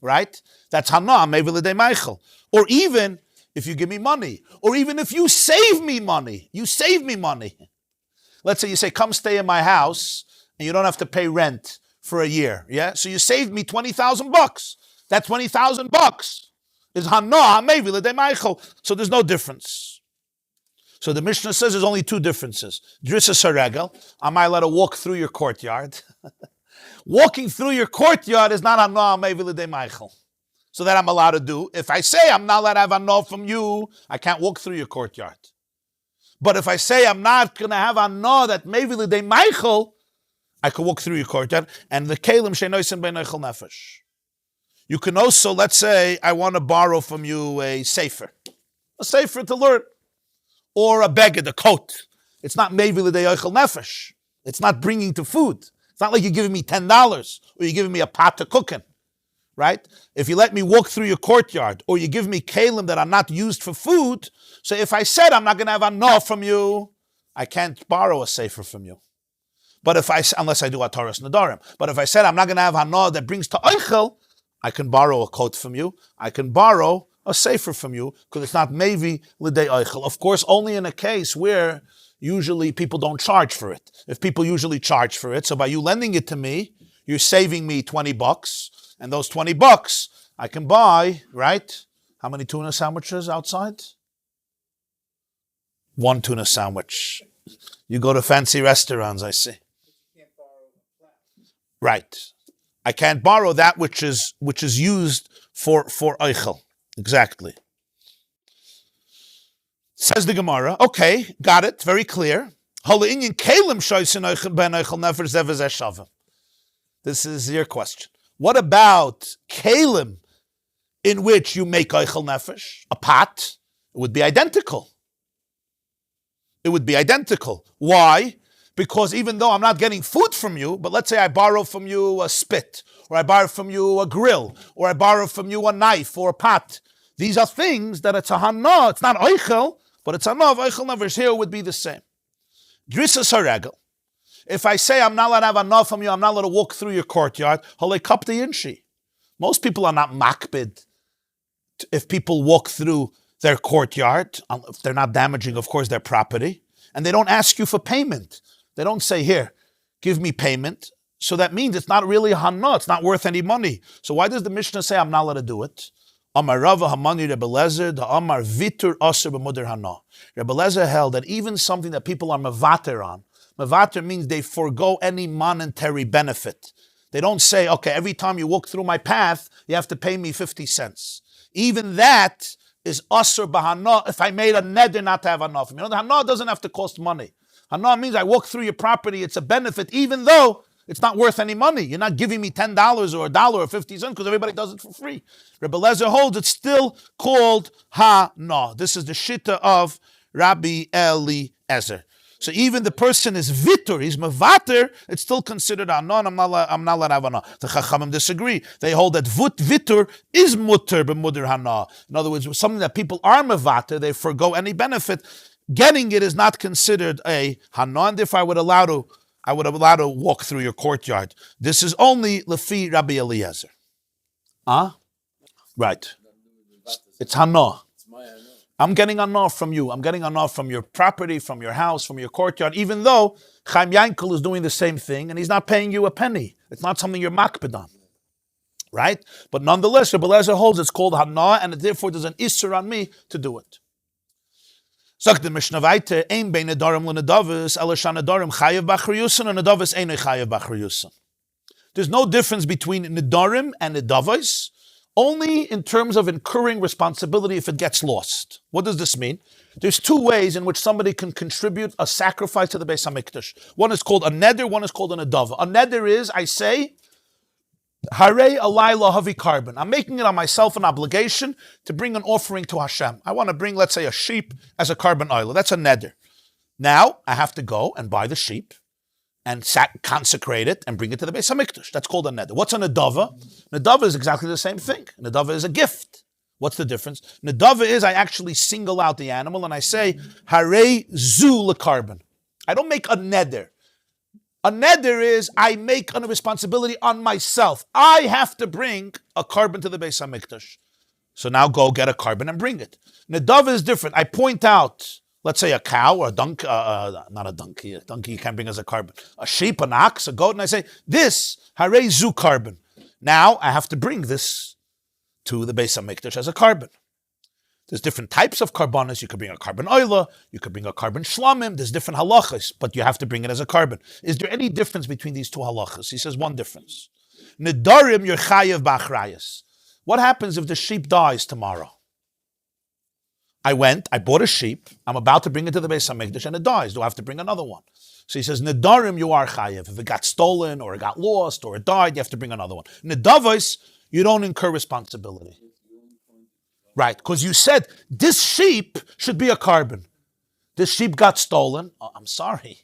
right? That's hana, mevi l'dei meichel. Or even if you give me money, or even if you save me money, Let's say you say, come stay in my house, and you don't have to pay rent for a year, yeah? So you saved me $20,000. That $20,000 is hana, mevi l'dei meichel. So there's no difference. So the Mishnah says there's only two differences. Drissa saregel, am I allowed to walk through your courtyard? Walking through your courtyard is not hana, mevi l'dei meichel. So that I'm allowed to do. If I say I'm not allowed to have hana from you, I can't walk through your courtyard. But if I say I'm not going to have hana that mevi l'dei meichel, I can walk through your courtyard. And the kelim sheinoisim ben oichel nefesh. You can also, let's say, I want to borrow from you a sefer to learn, or a beged, a coat. It's not mevi l'dei oichel nefesh. It's not bringing to food. It's not like you're giving me $10 or you're giving me a pot to cook in, right? If you let me walk through your courtyard, or you give me kelim that are not used for food, so if I said I'm not going to have hana from you, I can't borrow a sefer from you. But unless I do ataras nadarim. But if I said I'm not going to have hana that brings to oichel, I can borrow a coat from you. I can borrow a sefer from you because it's not mevi l'dei oichel. Of course, only in a case where usually people don't charge for it. If people usually charge for it, so by you lending it to me, you're saving me $20, and those $20 I can buy, right? How many tuna sandwiches outside? One tuna sandwich. You go to fancy restaurants, I see. Right. I can't borrow that which is used for oichel. Exactly. Says the Gemarah. Okay, got it. Very clear. This is your question. What about kelim in which you make oichel nefesh? A pot? It would be identical. Why? Because even though I'm not getting food from you, but let's say I borrow from you a spit, or I borrow from you a grill, or I borrow from you a knife or a pot. These are things that it's a hana, it's not oichel, but it's hana of oichel nefesh. Here it would be the same. Drissa saregel. If I say I'm not allowed to have hana from you, I'm not allowed to walk through your courtyard, holei kapti inshi. Most people are not makbid if people walk through their courtyard, if they're not damaging, of course, their property, and they don't ask you for payment. They don't say, here, give me payment. So that means it's not really hana, it's not worth any money. So why does the Mishnah say I'm not allowed to do it? Amar Rava Hamani Rebbe Lezer, the Amar Vitur Aser b'Muder Hana. Rebbe Lezer held that even something that people are mevater on, mevater means they forego any monetary benefit. They don't say, okay, every time you walk through my path, you have to pay me 50 cents. Even that is asur b'hana if I made a neder not to have hana. You know, the hana doesn't have to cost money. Hana means I walk through your property, it's a benefit, even though it's not worth any money. You're not giving me $10 or $1 or 50 cents because everybody does it for free. Rabbi Eliezer holds it's still called hana. This is the shitta of Rabbi Eliezer. So even the person is vitur, he's mevater, it's still considered anon. I'm not allowed to have hana. The Chachamim disagree. They hold that vitur is mutter b'muder hana. In other words, something that people are mevater, they forgo any benefit. Getting it is not considered a hana. And if I would have allowed to walk through your courtyard. This is only lefi Rabbi Eliezer. Right. It's hana. I'm getting hana from you. I'm getting hana from your property, from your house, from your courtyard, even though Chaim Yankel is doing the same thing and he's not paying you a penny. It's not something you're makpid on. Right? But nonetheless, Rabbi Eliezer holds it's called hana, and therefore there's an issur on me to do it. Sagt the Mishnah weiter, ein bei nedarim lenedavus, ala shanedarim chayev b'achriyusin, and nedavus ein chayev b'achriyusin. There's no difference between nedarim and nedavus, only in terms of incurring responsibility if it gets lost. What does this mean? There's two ways in which somebody can contribute a sacrifice to the Beis HaMikdash. One is called a neder, one is called a nedava. A neder is, I say, Harei alai lahavi carbon. I'm making it on myself an obligation to bring an offering to Hashem. I want to bring, let's say, a sheep as a carbon oil. That's a neder. Now, I have to go and buy the sheep and consecrate it and bring it to the Beis HaMikdash. That's called a neder. What's a nedava? Nedava is exactly the same thing. Nedava is a gift. What's the difference? Nedava is I actually single out the animal and I say, Harei zu lekarbon. I don't make a neder. A neder is I make a responsibility on myself. I have to bring a carbon to the Beis HaMikdash. So now go get a carbon and bring it. Nedava is different. I point out, let's say a cow or a donkey, not a donkey you can't bring as a carbon. A sheep, an ox, a goat, and I say, this, harei zu carbon. Now I have to bring this to the Beis HaMikdash as a carbon. There's different types of carbonas. You could bring a carbon oila, you could bring a carbon shlamim. There's different halachas, but you have to bring it as a carbon. Is there any difference between these two halachas? He says one difference. Nedarim yer chayev b'achrayas. What happens if the sheep dies tomorrow? I bought a sheep, I'm about to bring it to the Beis HaMikdash and it dies. Do I have to bring another one? So he says, Nedarim, you are chayev. If it got stolen or it got lost or it died, you have to bring another one. Nedavos, you don't incur responsibility. Right, because you said, this sheep should be a carbon. This sheep got stolen. Oh, I'm sorry.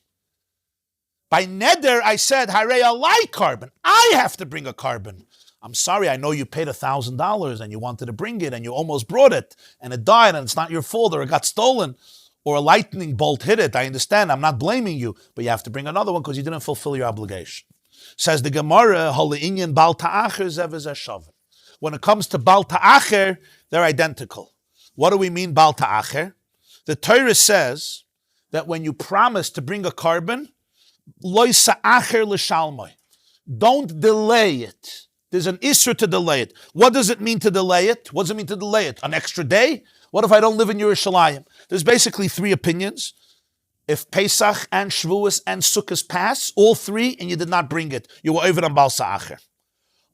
By neder, I said, harei alai carbon. I have to bring a carbon. I'm sorry, I know you paid $1,000 and you wanted to bring it and you almost brought it and it died and it's not your fault or it got stolen or a lightning bolt hit it. I understand, I'm not blaming you, but you have to bring another one because you didn't fulfill your obligation. Says the Gemarah, Holi'inyan bal ta'acher zevez eshavim. When it comes to bal ta'acher, they're identical. What do we mean bal ta'acher? The Torah says that when you promise to bring a carbon, loy sa'acher l'shalmai. Don't delay it. There's an issur to delay it. What does it mean to delay it? What does it mean to delay it? An extra day? What if I don't live in Yerushalayim? There's basically three opinions. If Pesach and Shavuos and Sukkot pass, all three, and you did not bring it, you were over on Bal Sa'acher.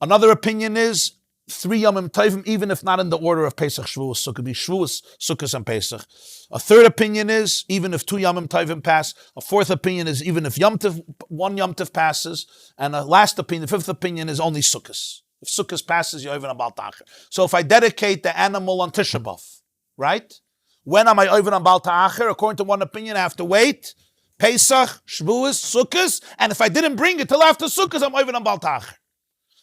Another opinion is 3 Yomim Tovim, even if not in the order of Pesach, Shavuos, so it could be Shavuos, Sukkot, and Pesach. A third opinion is even if 2 Yomim Tovim pass. A fourth opinion is even if one Yom Tov passes. And a last opinion, the fifth opinion is only Sukkot. If Sukkot passes, you're over on Bal Ta'acher. So if I dedicate the animal on Tisha B'Av, right? When am I over on Bal Ta'acher? According to one opinion, I have to wait. Pesach, Shavuos, Sukkot, and if I didn't bring it till after Sukkot, I'm over on Bal Ta'acher.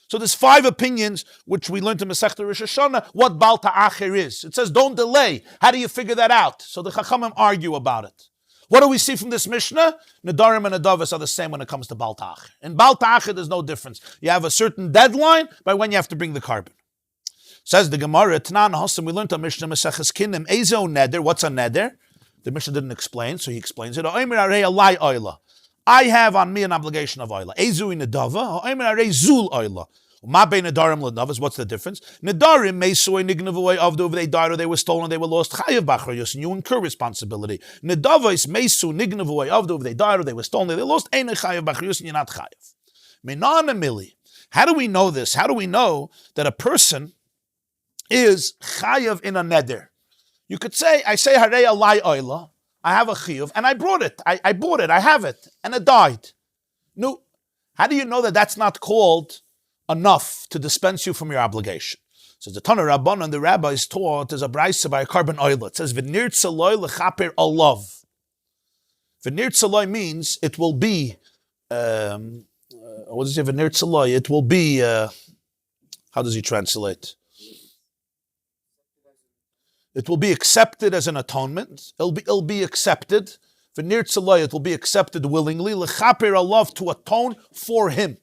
So there's 5 opinions, which we learned in Masechta Rosh Hashanah, what Bal Ta'acher is. It says, don't delay. How do you figure that out? So the Chachamim argue about it. What do we see from this Mishnah? Nedarim and Nedavos are the same when it comes to Bal Ta'acher. In Bal Ta'acher, there's no difference. You have a certain deadline by when you have to bring the carbon. Says the Gemarah, Tanan Hasim, we learned on Mishnah Maseches Kinim, Ezo Neder. What's a Neder? The Mishnah didn't explain, so he explains it. I have on me an obligation of oila. Ezu nedava, zul oila. What's the difference? Nedarim meisui nignavu avdu, they died or they were stolen, they were lost. Chayev b'achrayus, and you incur responsibility. Nedavos meisu nignavu avdu, they died or they were stolen, they were lost. Ein chayev b'achrayus, and you're not chayev. Menan emili. How do we know this? How do we know that a person is chayav in a neder? You could say, I say harei alai oila, I have a chiyuv, and I brought it. I bought it. I have it, and it died. No, how do you know that that's not called enough to dispense you from your obligation? So the Tana Rabbanan, the rabbis taught, there's a brayso by a carbon oil. It says, V'nir tzaloi lechaper alav. V'nir tzaloi means it will be, what does it say, V'nir tzaloi? It will be, how does he translate? It will be accepted as an atonement. It'll be accepted. V'nir tzaloi, it will be accepted willingly. Lechaper alav, to atone for him.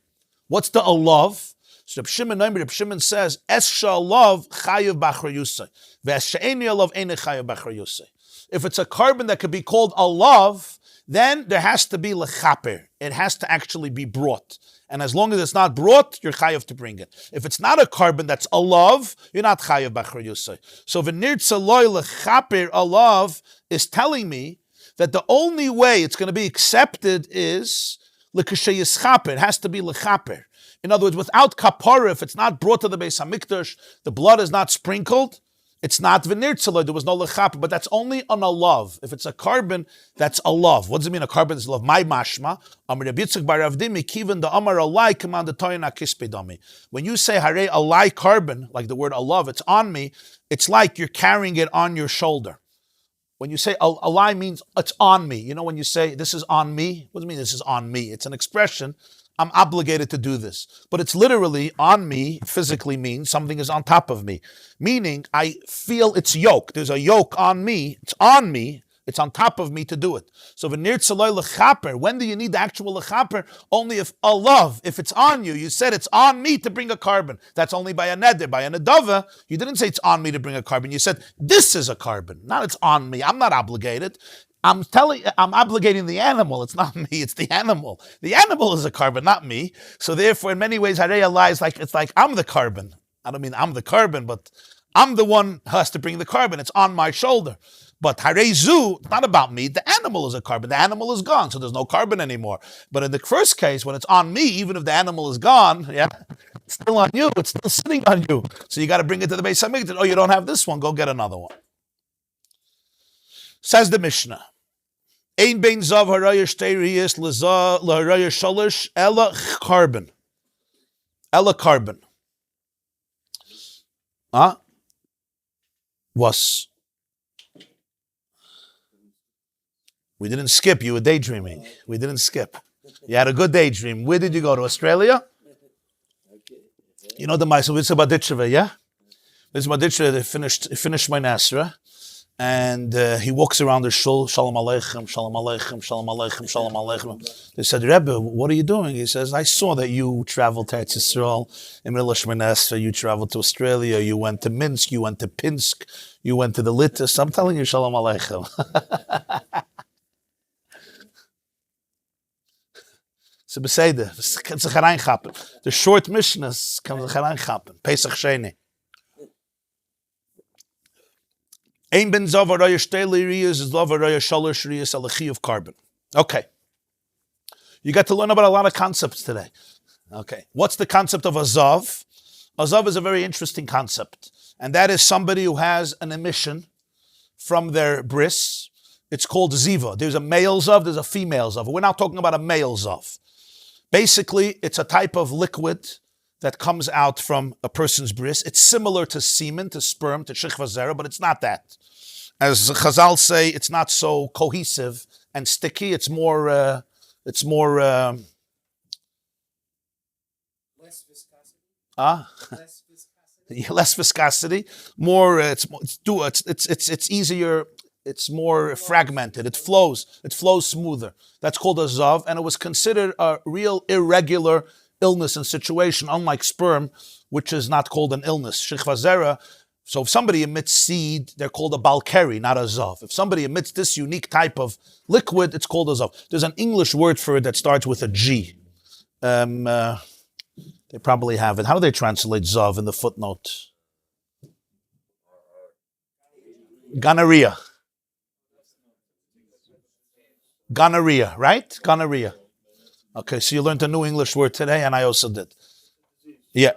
What's the alav? So Reb Shimon says, Es sha'alav chayav b'achrayusay. V'es she'eni alav ene chayav b'achrayusay. If it's a carbon that could be called alav, then there has to be lechaper. It has to actually be brought. And as long as it's not brought, you're chayav to bring it. If it's not a carbon that's alav, you're not chayav b'achrayusay. So v'nir tzaloi lechaper alav is telling me that the only way it's going to be accepted is l'kashay yischaper. It has to be lechaper. In other words, without kapara, if it's not brought to the Beis HaMikdash, the blood is not sprinkled, it's not v'nir tzaloi, there was no lechaper, but that's only on a love. If it's a carbon, that's a love. What does it mean, a carbon is a love? My mashma, Amar Rabbi Yitzchak bar Rav Dimi, kiven the Amar alai command the toyin akispedami. When you say harei alai carbon, like the word alav, it's on me, it's like you're carrying it on your shoulder. When you say alai means it's on me. You know when you say this is on me? What does it mean this is on me? It's an expression. I'm obligated to do this. But it's literally on me, physically means something is on top of me. Meaning, I feel it's yoke. There's a yoke on me. It's on me. It's on top of me to do it. So, v'nir tzaloi lechaper, when do you need the actual lechaper? Only if alav, if it's on you. You said it's on me to bring a carbon. That's only by a neder. By a nedava, you didn't say it's on me to bring a carbon. You said, this is a carbon. Not it's on me. I'm not obligated. I'm obligating the animal. It's not me, it's the animal. The animal is a carbon, not me. So therefore, in many ways, harei alai is it's like I'm the carbon. I don't mean I'm the carbon, but I'm the one who has to bring the carbon. It's on my shoulder. But harei zu, it's not about me. The animal is a carbon. The animal is gone, so there's no carbon anymore. But in the first case, when it's on me, even if the animal is gone, yeah, it's still on you. It's still sitting on you. So you got to bring it to the Beis HaMikdash. Oh, you don't have this one. Go get another one. Says the Mishnah, Ein bein zav haraya shtei riyas l'haraya shalish ela carbon. Ela carbon. Was. We didn't skip. You were daydreaming. We didn't skip. You had a good daydream. Where did you go? To Australia? You know the Ma'aseh Vitzah, yeah? Vitzah, they finished my Nasra. And he walks around the Shul, Shalom Aleichem, Shalom Aleichem, Shalom Aleichem, Shalom Aleichem. They said, Rebbe, what are you doing? He says, I saw that you traveled to Eretz Yisrael, in Middle Shemana, you traveled to Australia, you went to Minsk, you went to Pinsk, you went to the Litus. I'm telling you, Shalom Aleichem. So besede, kann sich hereingappen. The short Mishnahs kann sich hereingappen. Pesach Sheni. Ein ben zav haraya shtei riyas is zav haraya shalosh riyas alachi of carbon. Okay. You got to learn about a lot of concepts today. Okay. What's the concept of a zav? A zav is a very interesting concept. And that is somebody who has an emission from their bris. It's called Zivah. There's a male zav, there's a female zav. We're not talking about a male zav. Basically, it's a type of liquid that comes out from a person's bris. It's similar to semen, to sperm, to shechva zera, but it's not that. As Chazal say, it's not so cohesive and sticky. It's more less viscosity. Less viscosity. More. It's easier. It's more fragmented. It flows smoother. That's called a zav, and it was considered a real irregular illness and situation, unlike sperm, which is not called an illness. Shechva zera. So if somebody emits seed, they're called a balkeri, not a zav. If somebody emits this unique type of liquid, it's called a zav. There's an English word for it that starts with a G. They probably have it. How do they translate zav in the footnote? Gonorrhea. Gonorrhea, right? Gonorrhea. Okay, so you learned a new English word today, and I also did. Yeah.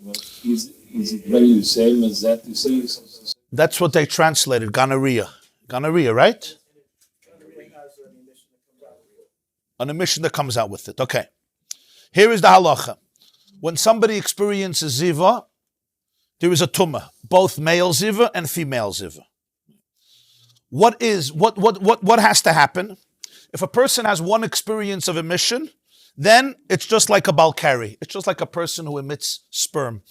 Well, is it really the same as that disease? That's what they translated, gonorrhea. Gonorrhea, right? An emission that comes out with it. Okay. Here is the halacha. When somebody experiences Zivah, there is a tumah, both male Zivah and female Zivah. What has to happen? If a person has one experience of emission, then it's just like a balkari. It's just like a person who emits sperm.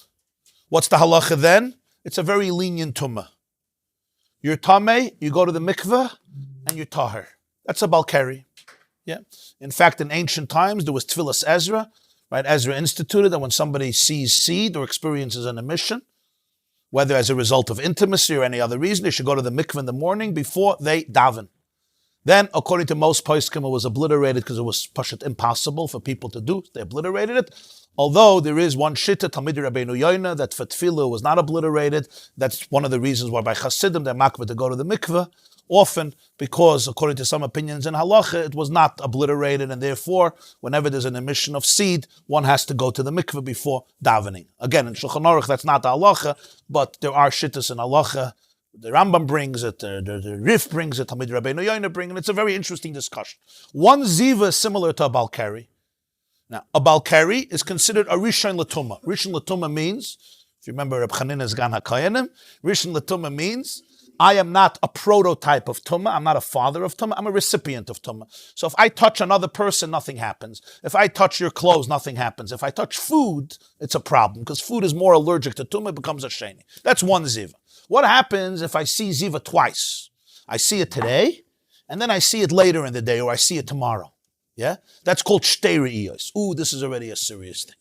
What's the halacha then? It's a very lenient tumah. You're tameh, you go to the mikveh, and you're tahir. That's a balkari. Yeah. In fact, in ancient times, there was tefillas Ezra. Right? Ezra instituted that when somebody sees seed or experiences an emission, whether as a result of intimacy or any other reason, they should go to the mikveh in the morning before they daven. Then, according to most poskim, it was obliterated because it was pashut impossible for people to do. They obliterated it. Although there is one shitta, Talmidei Rabbeinu Yoina, that for tefillah was not obliterated. That's one of the reasons why by Hasidim they're makbeh to go to the mikveh. Often because, according to some opinions in halacha, it was not obliterated, and therefore, whenever there's an emission of seed, one has to go to the mikveh before davening. Again, in Shulchan Aruch, that's not the halacha, but there are shittas in halacha. The Rambam brings it, the Rif brings it, Talmidei Rabbeinu Yoina brings it. It's a very interesting discussion. One Zivah is similar to a balkari. Now, a balkari is considered a rishon l'tumah. Rishon l'tumah means, if you remember Reb Chanina's Gan HaKayanim, rishon l'tumah means, I am not a prototype of tumah. I'm not a father of tumah. I'm a recipient of tumah. So if I touch another person, nothing happens. If I touch your clothes, nothing happens. If I touch food, it's a problem because food is more allergic to tumah. It becomes a sheni. That's one ziva. What happens if I see ziva twice? I see it today, and then I see it later in the day, or I see it tomorrow. Yeah, that's called shtei re'iyos. Ooh, this is already a serious thing.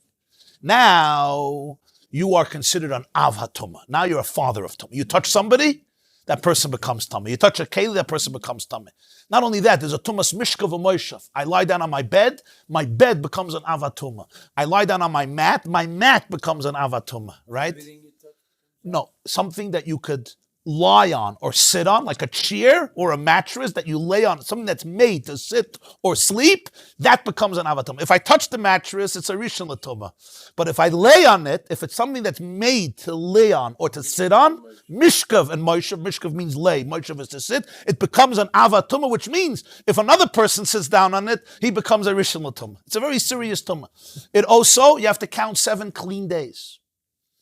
Now you are considered an av hatumah. Now you're a father of tumah. You touch somebody, that person becomes tummy. You touch a keli, that person becomes tummy. Not only that, there's a tumas mishkav v'moishav. I lie down on my bed becomes an avatuma. I lie down on my mat becomes an avatuma, right? No, something that you could lie on or sit on, like a chair or a mattress that you lay on, something that's made to sit or sleep, that becomes an avatuma. If I touch the mattress, it's a rishon l'tumah. But if I lay on it, if it's something that's made to lay on or to sit on, mishkav and moishav, mishkav means lay, moishav is to sit, it becomes an avatuma, which means if another person sits down on it, he becomes a rishon l'tumah. It's a very serious tumah. It also, you have to count 7 clean days.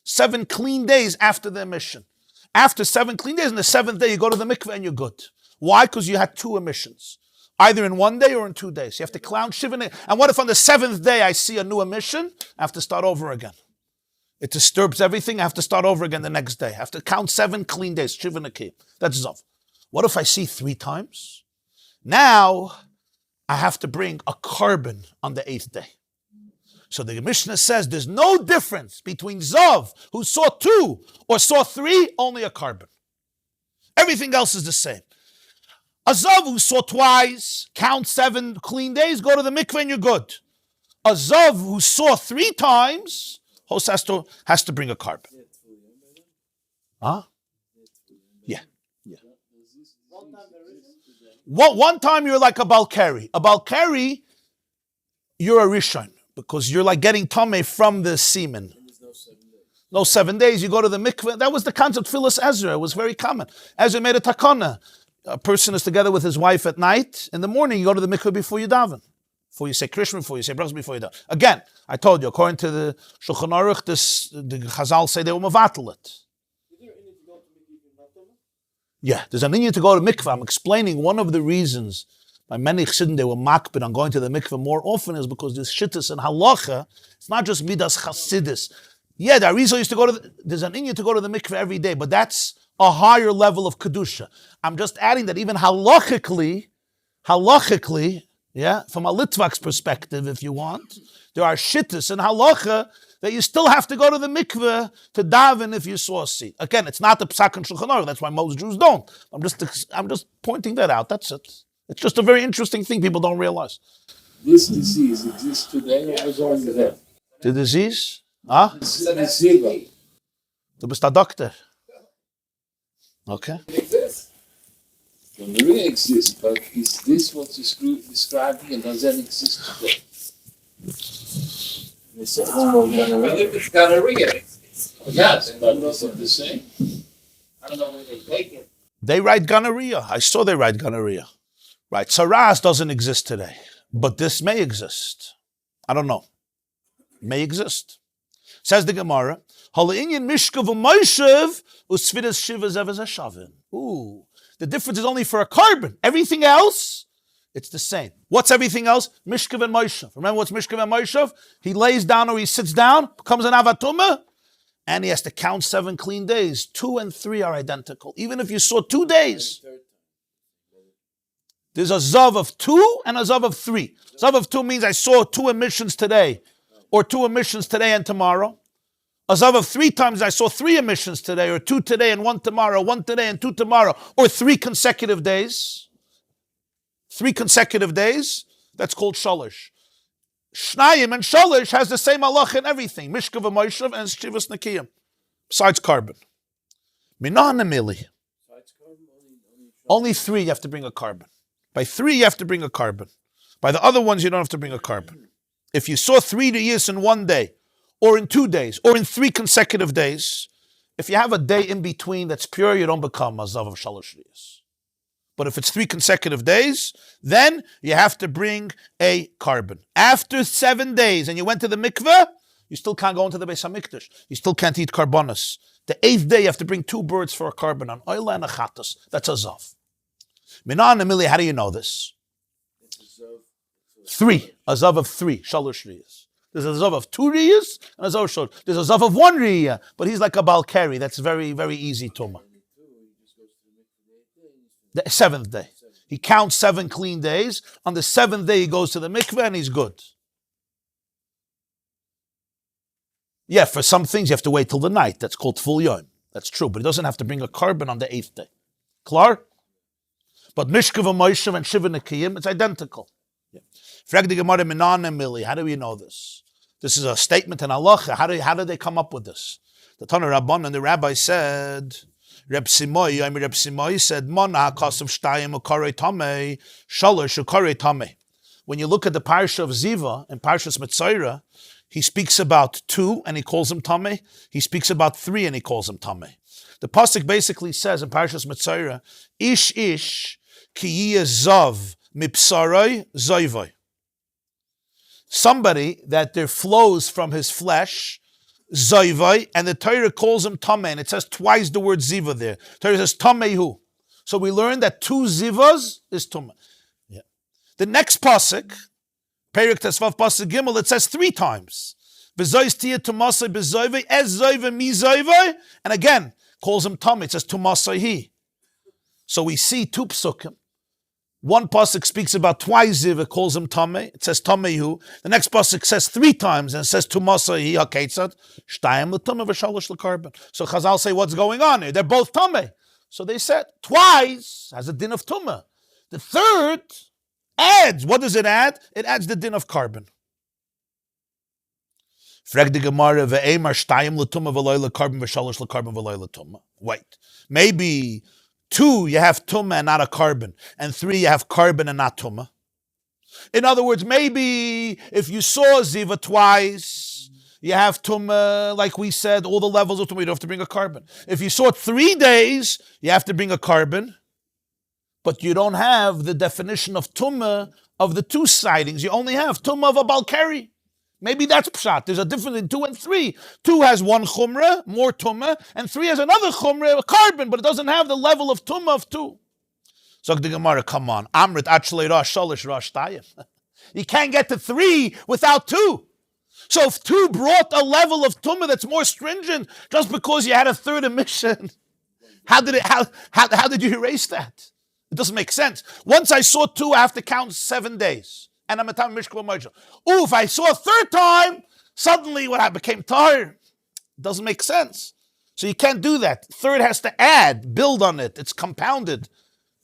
7 clean days after the emission. After 7 clean days, on the 7th day, you go to the mikveh and you're good. Why? Because you had 2 emissions. Either in 1 day or in 2 days. You have to count Shiva. And what if on the 7th day I see a new emission? I have to start over again. It disturbs everything. I have to start over again the next day. I have to count 7 clean days. Shiva Nakim. That's Zav. What if I see 3 times? Now, I have to bring a carbon on the 8th day. So the Mishnah says there's no difference between Zav, who saw 2, or saw 3, only a carbon. Everything else is the same. A Zav who saw twice, count 7 clean days, go to the mikveh and you're good. A Zav who saw 3 times, host has to bring a carbon. Huh? Yeah. One time you're like a balkari. A balkari, you're a rishon. Because you're like getting tameh from the semen. No 7 days. You go to the mikveh. That was the concept of tefillas Ezra. It was very common. Ezra made a takana. A person is together with his wife at night. In the morning, you go to the mikveh before you daven. Before you say Krishma, before you say brachas, before you daven. Again, I told you, according to the Shulchan Aruch, the Chazal say they were mavatal it. Yeah, there's an inyan to go to mikveh. I'm explaining one of the reasons by many chassidim, they were makbid on going to the mikveh more often is because this shittas and halacha, it's not just midas chassidus. Yeah, the Arizal used to go to, there's an inyan to go to the mikveh every day, but that's a higher level of kedusha. I'm just adding that even halachically, yeah, from a Litvak's perspective, if you want, there are shittas and halacha that you still have to go to the mikveh to daven if you saw a seed. Again, it's not the psak and Shulchan Aruch. That's why most Jews don't. I'm just pointing that out. That's it. It's just a very interesting thing people don't realize. This disease exists today or was already there? The disease? Huh? Zivah. Du bist a doctor. Okay. It exists. Gonorrhea exists, but is this what you're describing and does that exist today? They said it's called gonorrhea. Well, if it's gonorrhea, Yes, but is it the same? I don't know where they take it. They write gonorrhea. I saw they write gonorrhea. Right. Saras doesn't exist today, but this may exist. I don't know. May exist. Says the Gemarah, ooh, the difference is only for a carbon. Everything else, it's the same. What's everything else? Mishkav and Moshav. Remember what's Mishkav and Moshav? He lays down or he sits down, becomes an Avatuma, and he has to count 7 clean days. 2 and 3 are identical. Even if you saw 2 days. There's a Zav of 2 and a Zav of 3. Zav of 2 means I saw 2 emissions today, or 2 emissions today and tomorrow. A Zav of 3 times I saw 3 emissions today, or 2 today and 1 tomorrow, 1 today and 2 tomorrow, or 3 consecutive days. 3 consecutive days, that's called Shalish. Shnayim and Shalish has the same halach in everything. Mishkav and Moshav and Shivas Nekiyim. Besides carbon. Minan Emili. Only 3 you have to bring a carbon. By 3 you have to bring a carbon. By the other ones you don't have to bring a carbon. If you saw 3 years in 1 day, or in 2 days, or in 3 consecutive days, if you have a day in between that's pure, you don't become a Zav of Shalosh Riyas. But if it's 3 consecutive days, then you have to bring a carbon. After 7 days, and you went to the mikveh, you still can't go into the Beis HaMikdash. You still can't eat karbonos. The 8th day, you have to bring 2 birds for a carbon, an oila and a chatas. That's a Zav. Minan Emili, how do you know this? 3, a Zav of 3, Shalosh Riyas. There's a Zav of 2 Riyas, and a Zav of Shalosh. There's a Zav of 1 Riyah, but he's like a Balkari. That's very, very easy Tumah. The 7th day. He counts 7 clean days. On the 7th day, he goes to the mikveh and he's good. Yeah, for some things, you have to wait till the night. That's called full yom. That's true, but he doesn't have to bring a carbon on the 8th day. Klar? But Mishkav and Moshav and Shiva Nekiyim, it's identical. Frag the Gemarah Minan Emili. How do we know this? This is a statement in halacha. How did they come up with this? The Tana Rabban and the Rabbi said, Reb Simoi said, Mona Kasav Shtayim Ukare Tamei, Shalosh Ukare Tamei. When you look at the Parsha of Zivah and Parshas Metzora, he speaks about 2 and he calls him Tamei. He speaks about 3 and he calls him Tamei. The pasuk basically says in Parshas Metzora, Ish ki yiyeh zav mipsaroi zoivoi. Somebody that there flows from his flesh, zoivoi, and the Torah calls him Tamei, and it says twice the word Zivah there. The Torah says Tameihu. So we learn that 2 Zivahs is Tumah. Yeah. The next pasuk, Perik Tesvav pasuk Gimel, it says 3 times. Bezois tia tumasai bezoivoi, ez zoivoi mi zoivoi, and again, calls him Tamei. It says tumasai he. So we see 2 psukim. One pasuk speaks about twice Zivah, calls him Tamei. It says Tameihu. The next pasuk says 3 times and it says Tumasai haketzad shtayim l'tumah v'shalosh l'karban. So Chazal say, what's going on here? They're both Tamei. So they said twice has a din of tumah. The 3rd adds. What does it add? It adds the din of carbon. Frag the Gemarah ve'emar shtayim l'tumah v'loy l'karban v'shalosh l'karban v'loy l'tumah. Wait, maybe 2, you have tumah and not a carbon. And 3, you have carbon and not tumah. In other words, maybe if you saw Zivah twice, you have tumah, like we said, all the levels of tumah, you don't have to bring a carbon. If you saw it 3 days, you have to bring a carbon. But you don't have the definition of tumah of the 2 sightings. You only have tumah of a Balkari. Maybe that's pshat. There's a difference in 2 and 3. 2 has 1 chumrah, more tumah, and 3 has another chumrah, a carbon, but it doesn't have the level of tumah of 2. So the Gemarah, come on. Amrit achlei rosh shalish rosh tayim. You can't get to 3 without 2. So if 2 brought a level of tumah that's more stringent, just because you had a 3rd emission, how did you erase that? It doesn't make sense. Once I saw 2, I have to count 7 days. And I'm a time mishkul mojo. Oh, if I saw a 3rd time, suddenly what I became tired. It doesn't make sense. So you can't do that. 3rd has to add, build on it. It's compounded.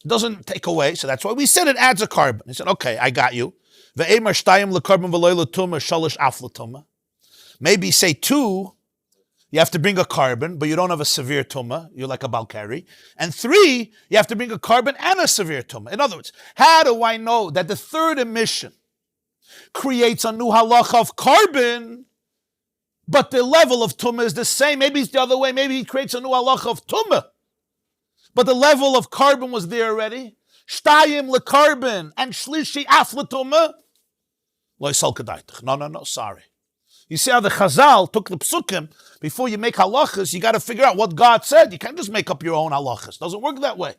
It doesn't take away. So that's why we said it adds a carbon. He said, okay, I got you. Ve'emar shtayim l'karbon v'loy l'tumah shalish af l'tumah. Maybe say 2, you have to bring a carbon, but you don't have a severe tumah. You're like a Balkari. And 3, you have to bring a carbon and a severe tumah. In other words, how do I know that the 3rd emission creates a new halacha of carbon but the level of tumah is the same. Maybe it's the other way. Maybe he creates a new halacha of tumah, but the level of carbon was there already. Shtayim lekarbon and shlishi af letumah. Lo yisal kedaitich. No, sorry. You see how the Chazal took the psukim. Before you make halachas, you got to figure out what God said. You can't just make up your own halachas. Doesn't work that way.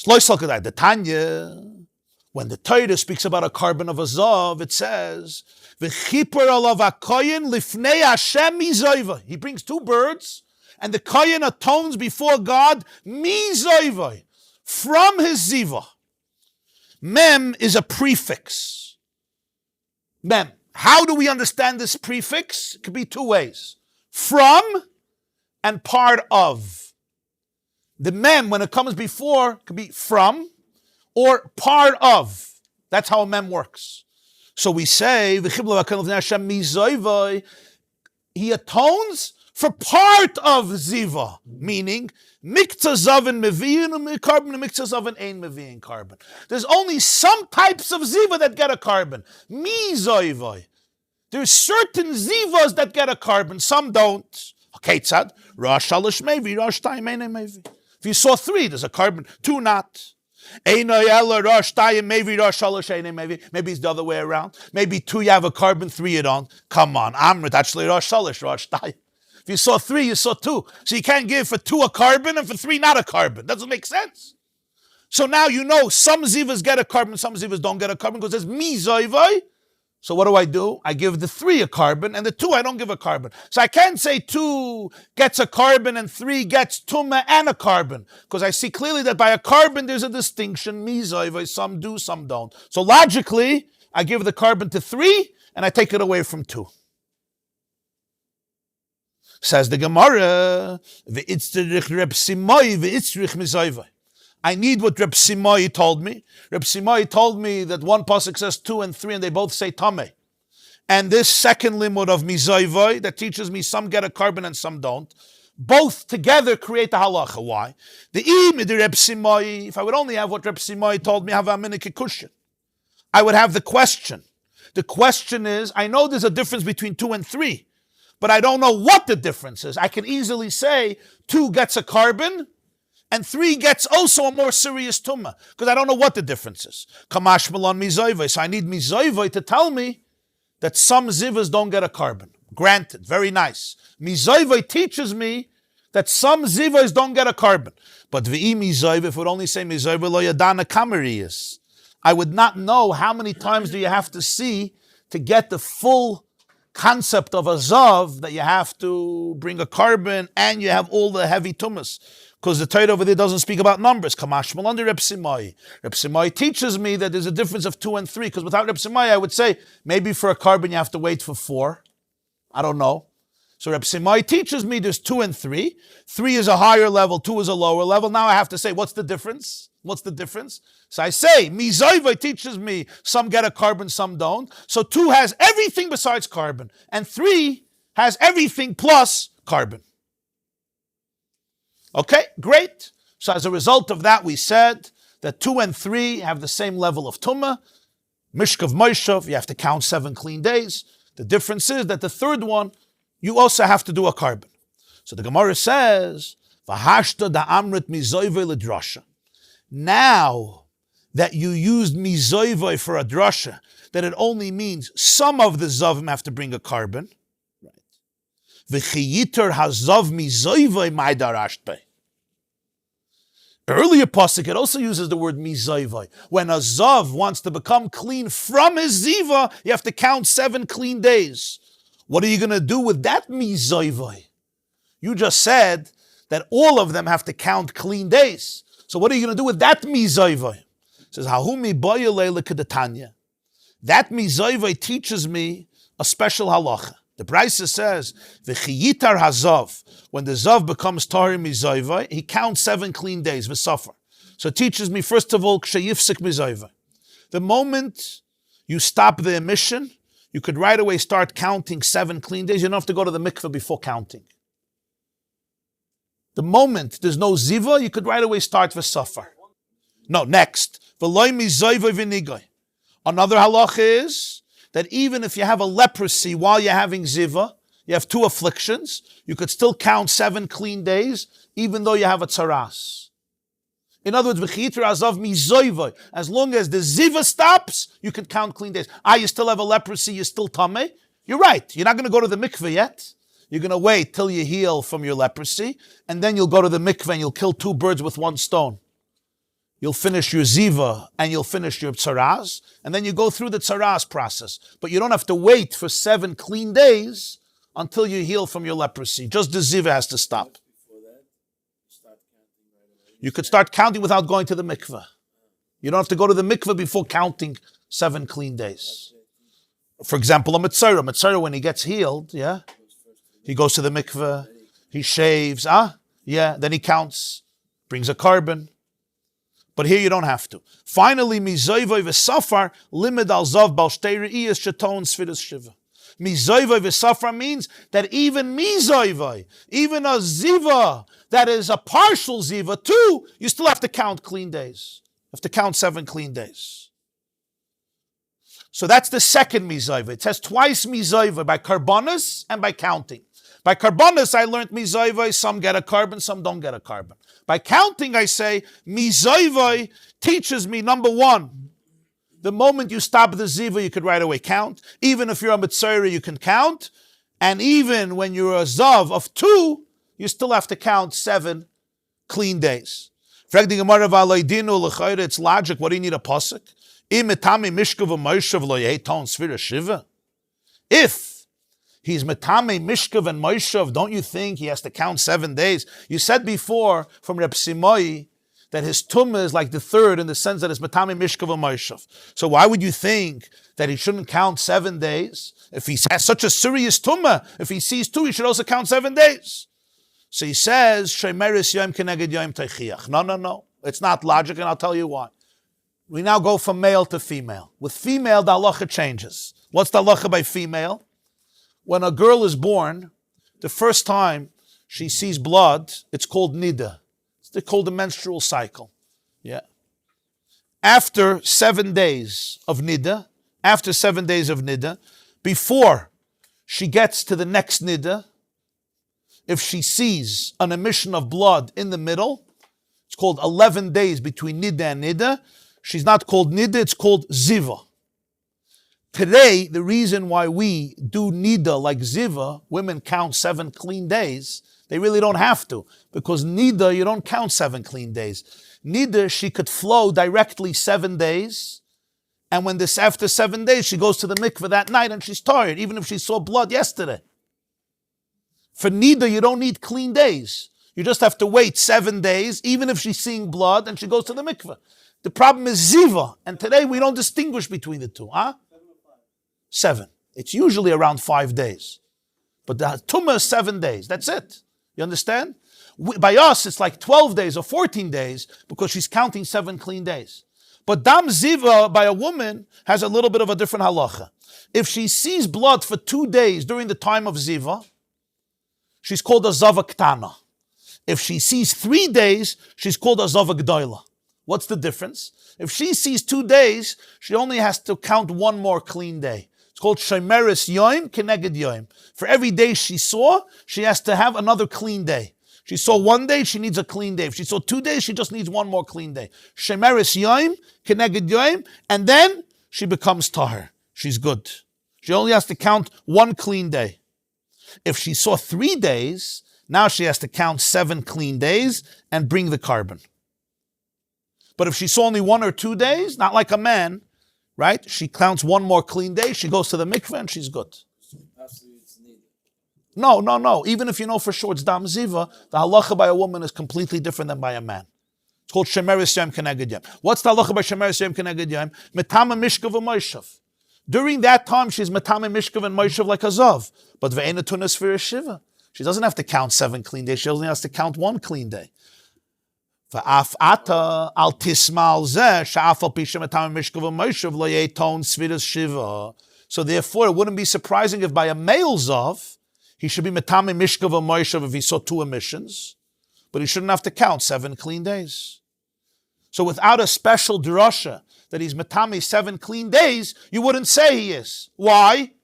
The Tanya, when the Torah speaks about a carbon of a zav, it says, "V'chipur alav hakoyin lifnei Hashem mizoyva." He brings two birds, and the koyin atones before God mizoyva, from his zivah. Mem is a prefix. Mem. How do we understand this prefix? It could be two ways. From and part of. The mem, when it comes before, could be from or part of. That's how a mem works. So we say, he atones for part of Zivah, meaning, miktzah mevi'in carbon and miktzah ein mevi'in carbon. There's only some types of Zivah that get a carbon. Mizoivai. There's certain Zivahs that get a carbon, some don't. Okay, tzad, Rosh Shalosh Mevi, Rosh Tayim Eine Mevi. If you saw three, there's a carbon, two not. Maybe it's the other way around. Maybe two you have a carbon, three you don't. Come on, Amrit, actually Rosh Shalosh, Rosh Tayim. If you saw three, you saw two. So you can't give for two a carbon and for three not a carbon. Doesn't make sense. So now you know some zivas get a carbon, some zivas don't get a carbon because there's mizoivai. So what do? I give the three a carbon and the two I don't give a carbon. So I can't say two gets a carbon and three gets tumah and a carbon because I see clearly that by a carbon there's a distinction. Mizoivai, some do, some don't. So logically, I give the carbon to three and I take it away from two. Says the Gemarah, I need what Reb Simai told me. Reb Simai told me that one pasuk says 2 and 3 and they both say tameh. And this second limud of Mizayvai that teaches me some get a carbon and some don't, both together create the halacha. Why? The Reb Simai, if I would only have what Reb Simai told me, have a minute kikushin, I would have the question. The question is, I know there's a difference between 2 and 3, but I don't know what the difference is. I can easily say 2 gets a carbon and 3 gets also a more serious tumah, because I don't know what the difference is. Kamash malon mizayvai. So I need mizayvai to tell me that some zivas don't get a carbon. Granted, very nice. Mizayvai teaches me that some zivas don't get a carbon. But v'i mizayvai, if it would only say mizayvai lo yadana kameriyas, I would not know how many times do you have to see to get the full concept of a zav, that you have to bring a carbon and you have all the heavy tumas. Because the Torah over there doesn't speak about numbers. Kamashmal under Reb Simai. Reb Simai teaches me that there's a difference of 2 and 3. Because without Reb Simai, I would say maybe for a carbon you have to wait for 4. I don't know. So Reb Simai teaches me there's 2 and 3. 3 is a higher level, 2 is a lower level. Now I have to say, what's the difference? What's the difference? So I say, Mizayva teaches me some get a carbon, some don't. So 2 has everything besides carbon. And 3 has everything plus carbon. Okay, great. So as a result of that, we said that 2 and 3 have the same level of tumah. Mishkav Moshav, you have to count 7 clean days. The difference is that the third one, you also have to do a carbon. So the Gemarah says, V'hashta da'amrit mizoivei l'drasha. Now that you used mizoivei for a drasha, that it only means some of the zavim have to bring a carbon. V'chiyiter hazav mizoivei ma'darashtei. Earlier pasuk, it also uses the word mizayvai. When a zav wants to become clean from his ziva, you have to count 7 clean days. What are you going to do with that mizayvai? You just said that all of them have to count clean days. So what are you going to do with that mizayvai? It says, Hahumi boyalei l'kedatanya. That mizayvai teaches me a special halacha. The Parshas says, "V'chiyitar hazav." When the zav becomes tahir mizayvai, he counts 7 clean days v'safar. So it teaches me first of all kshayifsik mizayvai. The moment you stop the emission, you could right away start counting 7 clean days. You don't have to go to the mikveh before counting. The moment there's no ziva, you could right away start v'safar. No, next v'loy mizayvai v'nigay. Another halacha is that even if you have a leprosy while you're having ziva, you have two afflictions, you could still count 7 clean days, even though you have a tzaras. In other words, as long as the Zivah stops, you can count clean days. You still have a leprosy, you're still tameh. You're right. You're not going to go to the mikveh yet. You're going to wait till you heal from your leprosy, and then you'll go to the mikveh and you'll kill 2 birds with 1 stone. You'll finish your Zivah and you'll finish your tzaras, and then you go through the tzaras process. But you don't have to wait for 7 clean days until you heal from your leprosy. Just the Zivah has to stop. You could start counting without going to the mikveh. You don't have to go to the mikveh before counting 7 clean days. For example, a Mitzvah, when he gets healed, he goes to the mikveh, he shaves, then he counts, brings a carbon. But here you don't have to. Finally, Mizoivoi v'safar limit al zav bal shtei re'iyas sheton sfiras shiva. Mizoivoi v'safar means that even Mizoivoi, even a Zivah that is a partial Zivah too, you still have to count clean days. You have to count 7 clean days. So that's the second Mizoivah. It says twice Mizoivah, by karbonis and by counting. By karbonis, I learned Mizoivah, some get a carbon, some don't get a carbon. By counting, I say, Mizoivah teaches me, number 1, the moment you stop the Zivah, you could right away count. Even if you're a Mitzvah, you can count. And even when you're a Zav of 2, you still have to count 7 clean days. It's logic. What do you need a pasuk? If he's metame mishkav and moishav, don't you think he has to count 7 days? You said before from Reb Simoi that his tumah is like the third in the sense that it's metame mishkav and moishav. So why would you think that he shouldn't count 7 days? If he has such a serious tumah, if he sees 2, he should also count 7 days. So he says, Shemeris yom keneged yom teichiach. No. It's not logic, and I'll tell you why. We now go from male to female. With female, the halacha changes. What's the halacha by female? When a girl is born, the first time she sees blood, it's called nida. It's called the menstrual cycle. After 7 days of nida, before she gets to the next nida, if she sees an emission of blood in the middle, it's called 11 days between nida and nida. She's not called nida, it's called zivah. Today, the reason why we do nida like zivah, women count 7 clean days, they really don't have to. Because nida, you don't count 7 clean days. Nida, she could flow directly 7 days, and when after 7 days, she goes to the mikveh that night and she's tired, even if she saw blood yesterday. For nida, you don't need clean days. You just have to wait 7 days, even if she's seeing blood and she goes to the mikveh. The problem is zivah, and today we don't distinguish between the two. 7. It's usually around 5 days. But the tumah is 7 days. That's it. You understand? By us, it's like 12 days or 14 days because she's counting 7 clean days. But dam zivah by a woman has a little bit of a different halacha. If she sees blood for 2 days during the time of zivah, she's called a zava ktana. If she sees 3 days, she's called a zava gdoila. What's the difference? If she sees 2 days, she only has to count 1 more clean day. It's called shemeris yoim keneged yoim. For every day she saw, she has to have another clean day. She saw 1 day, she needs a clean day. If she saw 2 days, she just needs 1 more clean day. Shemeris yoim keneged yoim, and then she becomes tahir. She's good. She only has to count 1 clean day. If she saw 3 days, now she has to count 7 clean days and bring the carbon. But if she saw only 1 or 2 days, not like a man, right? She counts 1 more clean day, she goes to the mikveh and she's good. No. Even if you know for sure it's dam ziva, the halacha by a woman is completely different than by a man. It's called shemeris yom keneged yom. What's the halacha by shemeris yom keneged yom? Metame mishkav v'moishav. During that time, she's metame mishkav and moishav like a zav. But ve'ena tunas for a shiva. She doesn't have to count 7 clean days. She only has to count 1 clean day. So therefore, it wouldn't be surprising if by a male zav, he should be metame mishkav or moishav if he saw 2 emissions, but he shouldn't have to count 7 clean days. So without a special drasha that he's metame 7 clean days, you wouldn't say he is. Why?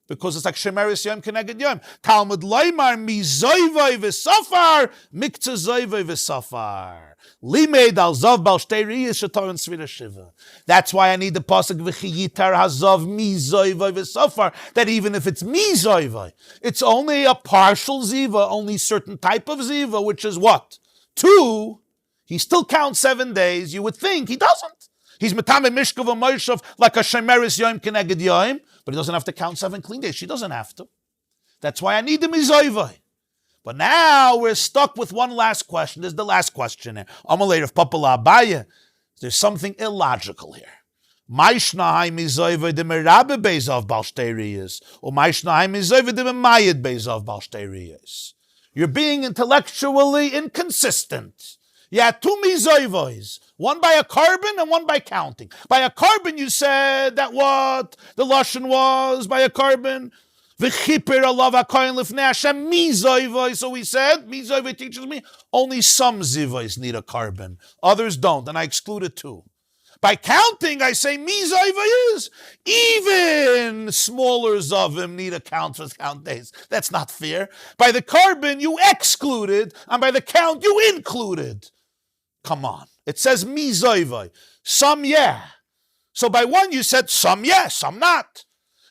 because it's like Shemeris Yom Keneged Yom. Talmud Leimar Mizoivoi v'Safar Miktzah Zoivoi v'Safar. Limed al Zav Bal Shtei Riyos Shatar and Svira Shiva. That's why I need the pasuk V'Chiyitar Hazav Mizoivoi v'Safar. That even if it's Mizoivoi, it's only a partial Ziva, only certain type of Ziva, which is what? 2. He still counts 7 days. You would think he doesn't. He's Metame Mishkav Moshav like a Shemeris Yom Keneged Yom, but he doesn't have to count 7 clean days. She doesn't have to. That's why I need the Mizoivoi. But now we're stuck with one last question. This is the last question here. Amalei of Papala Abaya. There's something illogical here. Maishnahai Mizoivoi de Merabe Bezav Balshterias, or Maishnahai Mizoivoi de Mayed Bezav Balshterias. You're being intellectually inconsistent. You had 2 mizoivois, one by a carbon and one by counting. By a carbon, you said that what the lashon was by a carbon. V'chiper alav hakoyin lifnei Hashem mizoivoi. So we said mizoivoi teaches me only some zivois need a carbon, others don't, and I excluded 2. By counting, I say mizoivoi is even smaller zavim need a count for count days. That's not fair. By the carbon, you excluded, and by the count, you included. Come on. It says mizoivoi. Some, yeah. So by 1, you said some, yes, some not.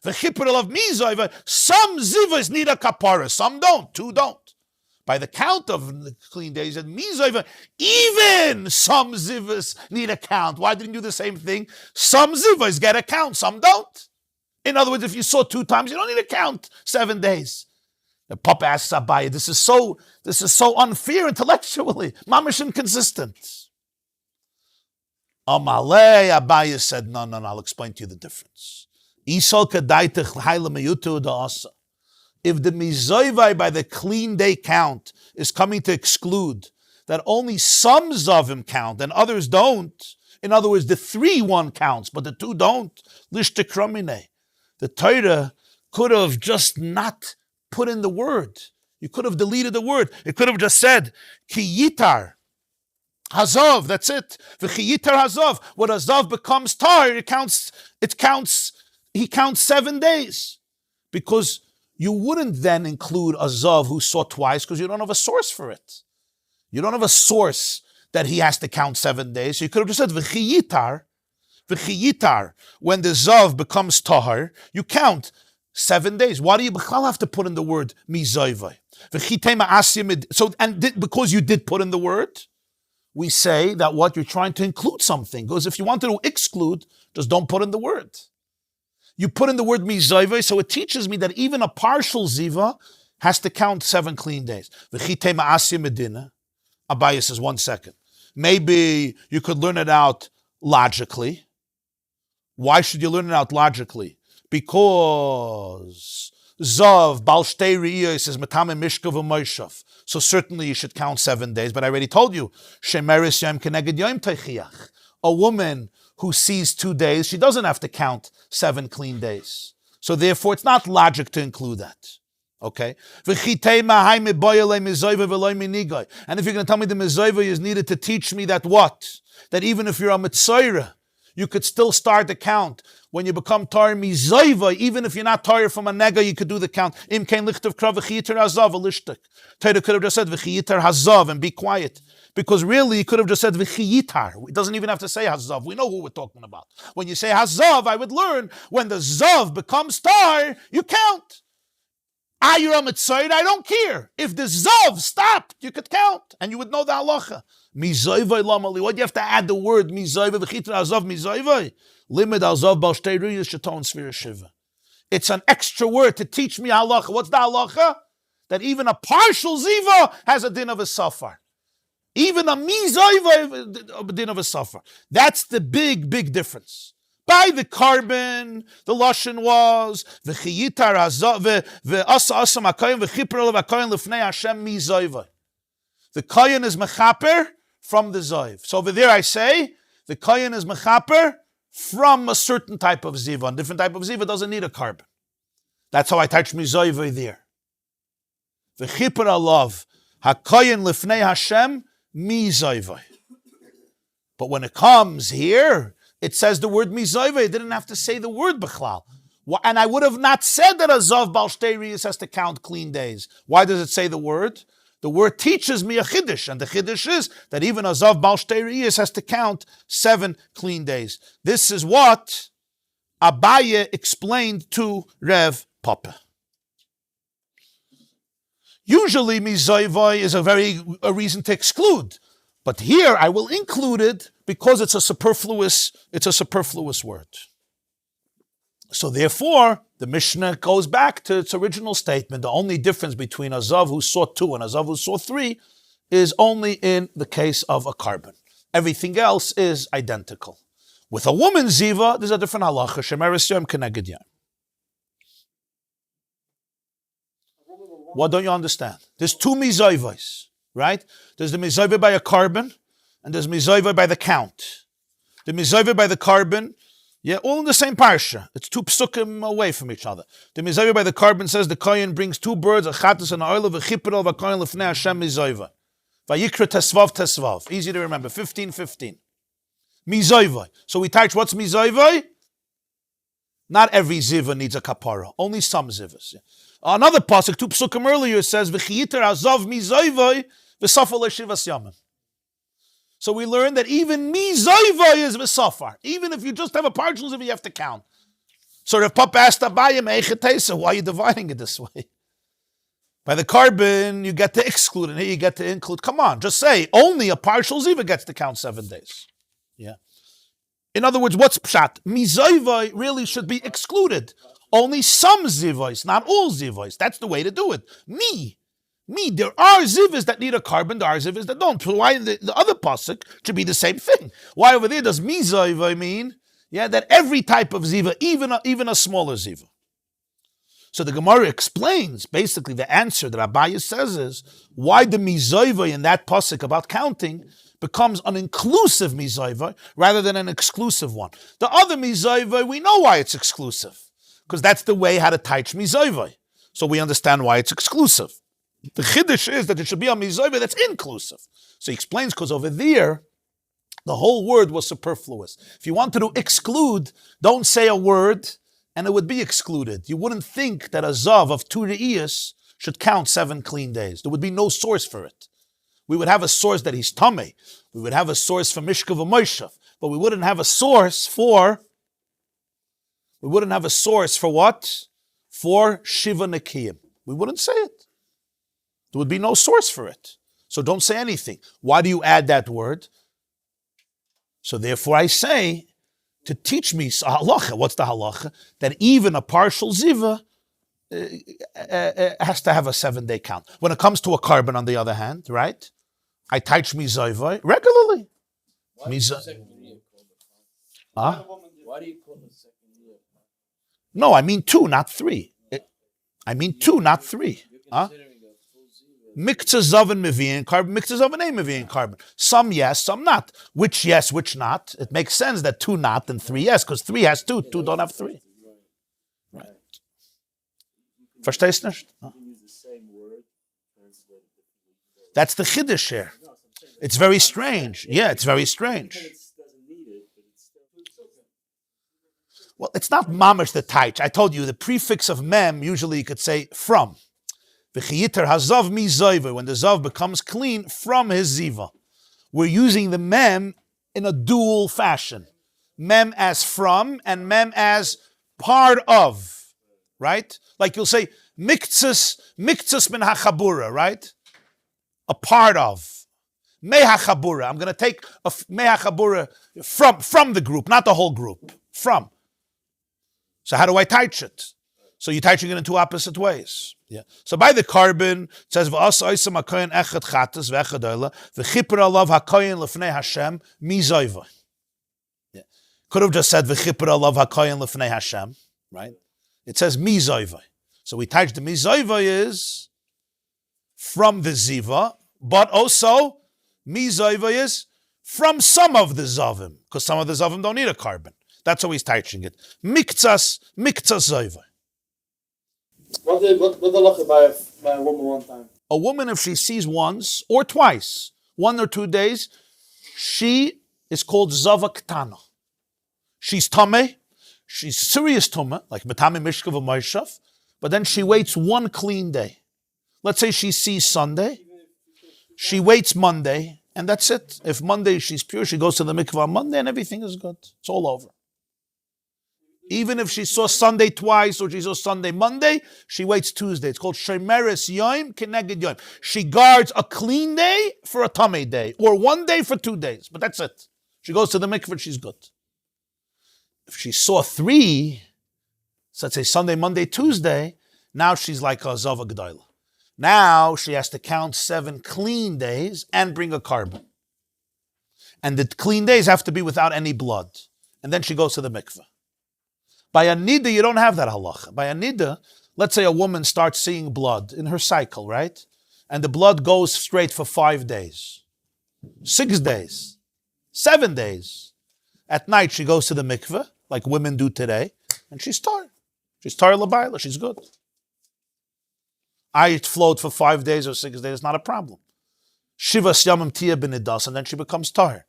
The chipper of mizoivoi, some zivas need a kapara, some don't, 2 don't. By the count of the clean days, and mizoivoi, even some zivas need a count. Why didn't you do the same thing? Some zivas get a count, some don't. In other words, if you saw 2 times, you don't need to count 7 days. The Papa asks Abaya, this is so unfair intellectually. Mamish inconsistent. Amalei, Abaya said, no, I'll explain to you the difference. If the mizoivai by the clean day count is coming to exclude that only some zavim count and others don't, in other words, the 3 one counts, but the 2 don't, lishtekramine. The Torah could have just not put in the word. You could have deleted the word. It could have just said, ki yitar hazav, that's it. V'chi yitar hazav. When hazav becomes tar, he counts 7 days. Because you wouldn't then include a zav who saw twice because you don't have a source for it. You don't have a source that he has to count 7 days. So you could have just said, v'chi yitar, when the zav becomes tahar, you count 7 days. Why do you have to put in the word mizoivai? So, because you did put in the word, we say that what you're trying to include something. Because if you wanted to exclude, just don't put in the word. You put in the word mizoivai, so it teaches me that even a partial ziva has to count 7 clean days. Abaya says, 1 second. Maybe you could learn it out logically. Why should you learn it out logically? Because Zav, Bal Shtei Riyos is Metame Mishkav Moshav. So certainly you should count 7 days. But I already told you, Shemeris Yom Keneged Yom Teichiach. A woman who sees 2 days, she doesn't have to count 7 clean days. So therefore, it's not logic to include that. Okay? And if you're going to tell me the Mezaiva is needed to teach me that what? That even if you're a Mitzaira, you could still start the count. When you become Tar Mizaiva, even if you're not Tar from a Nega, you could do the count. Im kein Lichtav Krav v'chiyitar hazav v'lishtek. Torah could have just said v'chiyitar hazav and be quiet. Because really, you could have just said v'chiyitar. It doesn't even have to say hazav. We know who we're talking about. When you say hazav, I would learn when the zav becomes Tar, you count. You're a Mitzayid, I don't care. If the zav stopped, you could count. And you would know the halacha. Mizayvay lamali. What do you have to add the word mizayvay? V'chitra hazav mizayvay. Limit hazav bal shtei riyos shaton svira shiva. It's an extra word to teach me halacha. What's the halacha? That even a partial ziva has a din of a safar. Even a mizayvay a din of a safar. That's the big difference. By the carbon, the lashon was v'chiyitar hazav v'asa asam hakayim v'chipar olav hakayim lefnei Hashem mizayvay. The kohen is mechaper from the zoiv. So over there I say, the kohen is mechaper from a certain type of ziva. A different type of ziva doesn't need a carbon. That's how I touch me zoiv there. The chipper alav hakohen lifnei Hashem mi zoiv. But when it comes here, it says the word mi zoiv. It didn't have to say the word bechlal. And I would have not said that a Zav Bal Shtei Riyos has to count clean days. Why does it say the word? The word teaches me a Chiddush, and the Chiddush is that even a Zav Bal Shtei Riyos has to count 7 clean days. This is what Abaye explained to Rev Papa. Usually, Mizoivoi is a reason to exclude. But here I will include it because it's a superfluous word. So therefore, the Mishnah goes back to its original statement. The only difference between a Zav who saw 2 and a Zav who saw 3 is only in the case of a carbon. Everything else is identical. With a woman Zivah, there's a different halacha. Shemeres Yom Keneged Yom. What don't you understand? There's 2 mizoivos, right? There's the mizoivah by a carbon, and there's mizoivah by the count. The mizoivah by the carbon, all in the same parsha. It's 2 psukim away from each other. The mizoivah by the carbon says the kohen brings 2 birds, a chatas and a oil, v'chipper v'kohen lefnei Hashem mizoivah. Vayikra tesvav tesvav. Easy to remember. 15:15. Mizoivah. So we touch what's mizoivah? Not every zivah needs a kapara. Only some zivahs. Another pasuk, 2 psukim earlier, says v'chiyiter azav mizoivah v'safar le'shivas yamim. So we learn that even mizoivah is v'safar. Even if you just have a partial zivah, you have to count. So Rav Papa asked Abayim, why are you dividing it this way? By the carbon, you get to exclude, and here you get to include. Come on, just say only a partial zivah gets to count 7 days. Yeah. In other words, what's pshat? Mizoivah really should be excluded. Only some zivos, not all zivos. That's the way to do it. Me. There are zivos that need a carbon, there are zivos that don't. So why the other pasuk should be the same thing? Why over there does mizoivah mean? That every type of ziva, even a smaller ziva. So the Gemarah explains, basically the answer that Abaye says is, why the mizoivah in that pasuk about counting becomes an inclusive mizoivah rather than an exclusive one. The other mizoivah, we know why it's exclusive, because that's the way how to teach mizoivah. So we understand why it's exclusive. The chiddush is that it should be a mizoivah that's inclusive. So he explains, because over there, the whole word was superfluous. If you wanted to exclude, don't say a word, and it would be excluded. You wouldn't think that a zav of 2 re'iyos should count 7 clean days. There would be no source for it. We would have a source that he's tamei. We would have a source for mishkav v'moishav, but we wouldn't have a source for. We wouldn't have a source for what? For shiva nekiyim. We wouldn't say it. There would be no source for it. So don't say anything. Why do you add that word? So therefore I say, to teach me halacha. What's the halacha? That even a partial ziva has to have a 7-day count. When it comes to a carbon, on the other hand, right? I teach mizoivah regularly. Why do you call the second year? No, I mean 2, not 3. I mean 2, not 3. Miktzah zav and mevi'in carbon, miktzah zav and ein mevi'in carbon. Some yes, some not. Which yes, which not. It makes sense that 2 not and 3 yes, because 3 has 2, 2 don't have 3. Right. Verstehst nicht? That's the chiddush here. It's very strange. Yeah, it's very strange. Well, it's not mamash the taich. I told you the prefix of mem, usually you could say from. V'chiyiter hazav mi zoiva, when the zav becomes clean from his ziva. We're using the mem in a dual fashion. Mem as from and mem as part of. Right? Like you'll say, miktzas min hachabura, right? A part of. Me hachabura. I'm going to take me hachabura from the group, not the whole group. From. So how do I teach it? So you're teaching it in 2 opposite ways. Yeah. So by the carbon, it says v'asa oisam hakoyin echad chatas v'echad oila v'chipper alav hakoyin lefnei Hashem mizoiva. Yeah. Could have just said v'chipper alav hakoyin lefnei Hashem, right? It says mizoiva. So we teach the mizoiva is from the ziva, but also mizoiva is from some of the zavim, because some of the zavim don't need a carbon. That's how he's teaching it. Miktzas zoiva. What the halacha by a woman one time? A woman, if she sees once or twice, 1 or 2 days, she is called zava ktana. She's tameh. She's serious tumah, like Matami Mishkav of Moishav, but then she waits one clean day. Let's say she sees Sunday, she waits Monday, and that's it. If Monday she's pure, she goes to the mikvah on Monday and everything is good. It's all over. Even if she saw Sunday twice or she saw Sunday, Monday, she waits Tuesday. It's called Shemeres Yom Keneged Yom. She guards a clean day for a Tameh day, or one day for 2 days, but that's it. She goes to the mikvah, she's good. If she saw 3, so let's say Sunday, Monday, Tuesday, now she's like a Zava G'dayla. Now she has to count 7 clean days and bring a carbon. And the clean days have to be without any blood. And then she goes to the mikveh. By a nida, you don't have that halacha. By a nida, let's say a woman starts seeing blood in her cycle, right? And the blood goes straight for 5 days, 6 days, 7 days. At night, she goes to the mikveh, like women do today, and she's tired. She's tired l'bayla, she's good. I float for 5 days or 6 days, not a problem. Shivas yamim tia b'nidas, and then she becomes tired.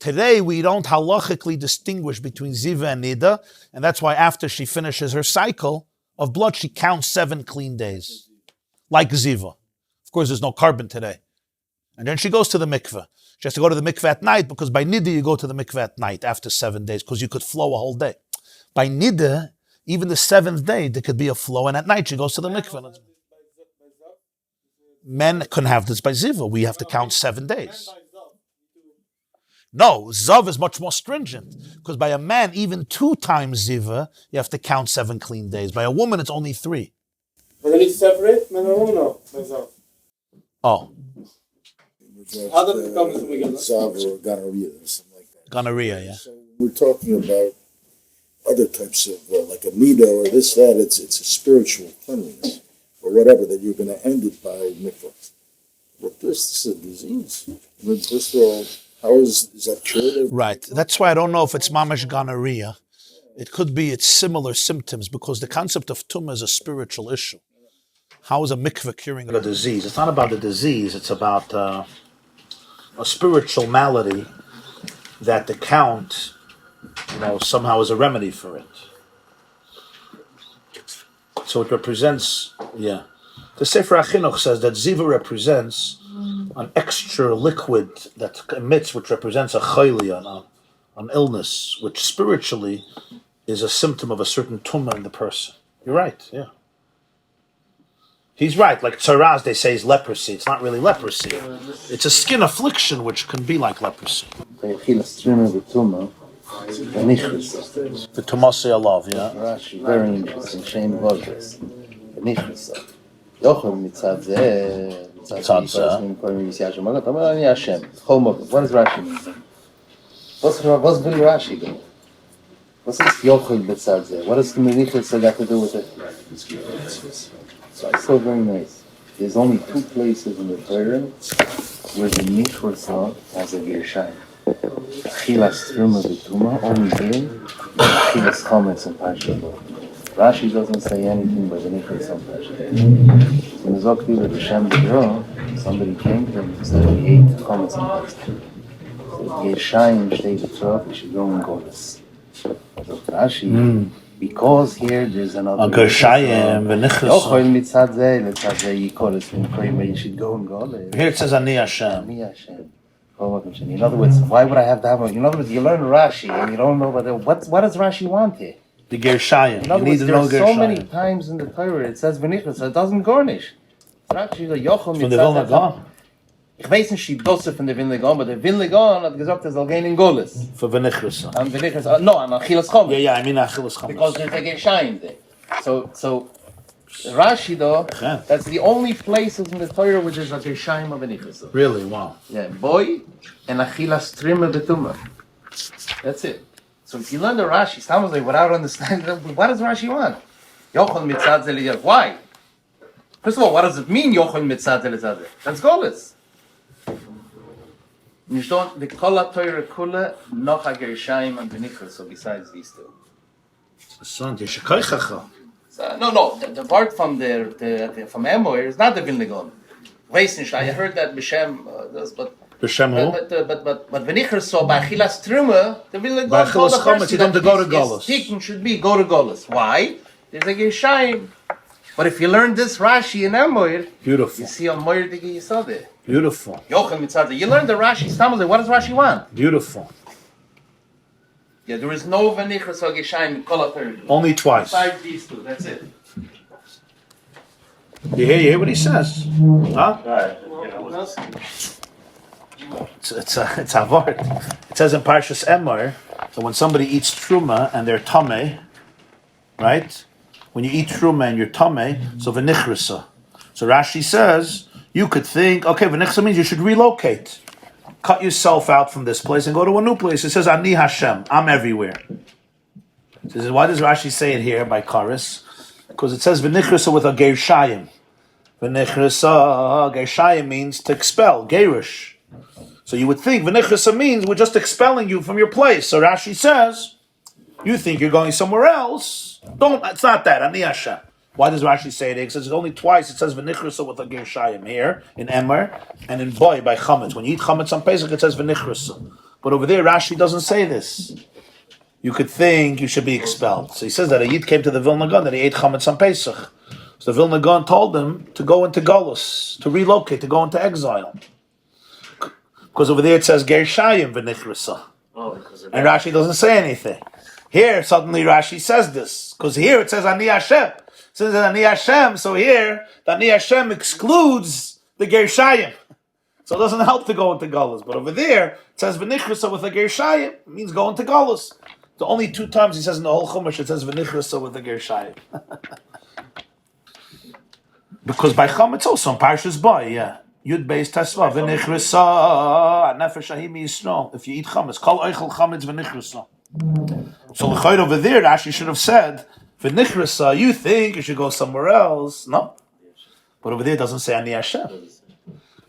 Today, we don't halachically distinguish between Zivah and Nida, and that's why after she finishes her cycle of blood, she counts 7 clean days, like Zivah. Of course, there's no carbon today. And then she goes to the mikveh. She has to go to the mikveh at night, because by Nida, you go to the mikveh at night after 7 days, because you could flow a whole day. By Nida, even the 7th day, there could be a flow, and at night, she goes to the mikveh. Men couldn't have this by Zivah. We have to count 7 days. No, Zav is much more stringent, because by a man, even 2 times Zivah, you have to count 7 clean days. By a woman, it's only 3. But then it's separate, men and women, no? Oh. How does it come to Megillah? Zav or gonorrhea or something like that. Gonorrhea, yeah. So we're talking about other types of, like a nida or this, that. It's a spiritual cleanliness or whatever, that you're going to end it by mikvah. But this is a disease. But first of all, how is that true? Right. That's why I don't know if it's mamash gonorrhea. It could be it's similar symptoms, because the concept of tumah is a spiritual issue. How is a mikveh curing a disease? It's not about the disease. It's about a spiritual malady that the count, somehow is a remedy for it. So it represents, The Sefer HaChinuch says that Zivah represents an extra liquid that emits, which represents a chayli, an illness, which spiritually is a symptom of a certain tumah in the person. You're right, yeah. He's right, like tzaraz, they say, is leprosy. It's not really leprosy. It's a skin affliction, which can be like leprosy. The tumasei alav, yeah. Rashi, very interesting. Shame Voshes. Yochel mitzad zeh. What does Rashi mean? What's really Rashi go? What's this Yochel mitzad zeh? What does the Menichus got to do with it? So it's so very nice. There's only 2 places in the Torah where the Menichus has a Gershayim. Achilas Terumah v'Tumah, only there, Achilas Chametz and Parshas. Rashi doesn't say anything but the Nichos on Parshas. In the Zokti with the Shem B'Dro, somebody came to him and said he ate Chametz and Parshas. So Gershayim steht Torah, he should go and go this. So Rashi, because here there's another Gershayim v'Nichos. Yochel mitzad zeh, letzad zeh yikolis v'Nichos, you should go and go this. Here it says Ani Hashem. Ani Hashem. In other words, why would I have to have in other words, you learn Rashi and you don't know what does Rashi want here? The Gershayim. In other words, there are so many times in the Torah it says V'nichos, so it doesn't garnish. Rashi is a Yochel From the Vilna Gaon. Ich weiß nicht, die Dosse von der Vilna Gaon, but der Vilna Gaon hat gesagt, er soll gehen in Goles. For V'nichos. And V'nichos, no, and Achilas Chametz. Yeah, I mean Achilas Chametz. Because there's a Gershayim there. So Rashi though, that's the only places in the Torah which is a Gershayim of V'nichos. Really? Wow. Yeah, boy and Achilas Terumah v'Tumah. That's it. So if you learn the Rashi, someone's like, without understanding, what does Rashi want? Yochel mitzad zeh. Why? First of all, what does it mean, Yochel mitzad zeh? That's Golis. You don't, the Kol Torah Kula, noch a Gershayim and V'nichos, so besides these 2. No, The part from from Emoir is not the Vilna Gaon. I heard that B'Shem, but B'Shem Hu. But when ich so by Chilas Terumah, the will By go Chilas the Chametz, person you don't that have to go to his Golus. teaching should be go to Golus. Why? There's a Geshaim. But if you learn this Rashi in Emoir, Beautiful. you see on Moir Digi Yisodeh. Beautiful. Yochem Mitzadeh. You learn the Rashi. Stamazeh. What does Rashi want? Beautiful. Yeah, there is no Venichas or Geshaim in Kol HaTorah. Only twice. Besides these two. That's it. You hear what he says? Huh? It's a word. It says in Parshas Emor that when somebody eats Terumah and they're tameh, right? When you eat Terumah and you're tameh, so v'nichrasa. So Rashi says you could think, okay, v'nichrasa means you should relocate, cut yourself out from this place and go to a new place. It says Ani Hashem, I'm everywhere. It says, why does Rashi say it here by Karis? Because it says v'nichrasa with a gershayim. V'nichrasa, gershayim means to expel, gerish. So you would think v'nichrasa means we're just expelling you from your place. So Rashi says, you think you're going somewhere else. Don't. It's not that. Ani Hashem. Why does Rashi say it? It says it's only twice. It says v'nichrasa with a gershayim here in Emor and in Boy by chametz. When you eat chametz on Pesach, it says v'nichrasa. But over there, Rashi doesn't say this. You could think you should be expelled. So he says that a Yid came to the Vilna Gaon that he ate chametz on Pesach. So the Vilna Gaon told him to go into Golus, to relocate, to go into exile. Because over there it says gershayim v'nichrasa. And Rashi doesn't say anything. Here, suddenly Rashi says this. Because here it says Ani Hashem. It says Ani Hashem, so here, the Ani Hashem excludes the gershayim. So it doesn't help to go into Golus. But over there, it says v'nichrasa with the gershayim. It means go into Golus. The only two times he says in the whole Chumash, it says v'nichrasa with the gershayim. Because by chametz also, in Parshas Boy, yeah. Yud Beis Tesva, v'nichrasa, nefesh ahim Yisrael. If you eat chametz, kol oichel chametz v'nichrasa. So the chayt over there, Rashi should have said, v'nichrasa, you think you should go somewhere else. No. But over there it doesn't say Ani Hashem.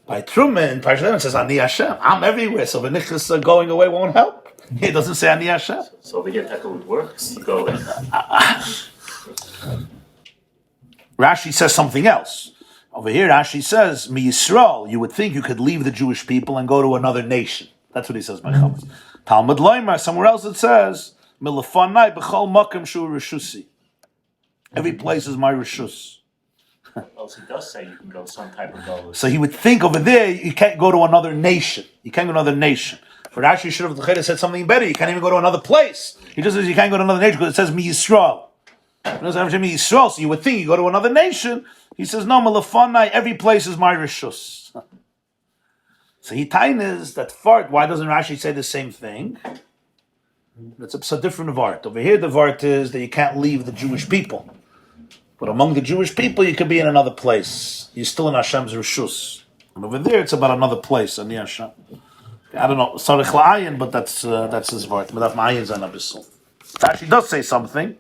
By Terumah, in Parshas, it says Ani Hashem. I'm everywhere, so v'nichrasa going away won't help. It doesn't say Ani Hashem. So over here, that would work. You go there. Rashi says something else. Over here, Rashi says, Mi Yisrael, you would think you could leave the Jewish people and go to another nation. That's what he says, my chametz. Talmud Loimar, somewhere else it says, Milafanai b'chol makom shu rishusi. Every place is my rishus. Also, he does say you can go some type of Golus. So he would think over there, you can't go to another nation. You can't go to another nation. For Rashi should have said something better. You can't even go to another place. He just says you can't go to another nation because it says Mi Yisrael. It doesn't have to be Yisrael, so you would think you go to another nation. He says, no, Malafanai, every place is my rishus. So he tainas that fart. Why doesn't Rashi say the same thing? It's a different vart. Over here, the vart is that you can't leave the Jewish people. But among the Jewish people, you could be in another place. You're still in Hashem's rishus. And over there, it's about another place, Ani Hashem. I don't know, Sarich La'ayin, but that's his vart. But Ma'ayin Zan Abyssal. Rashi does say something,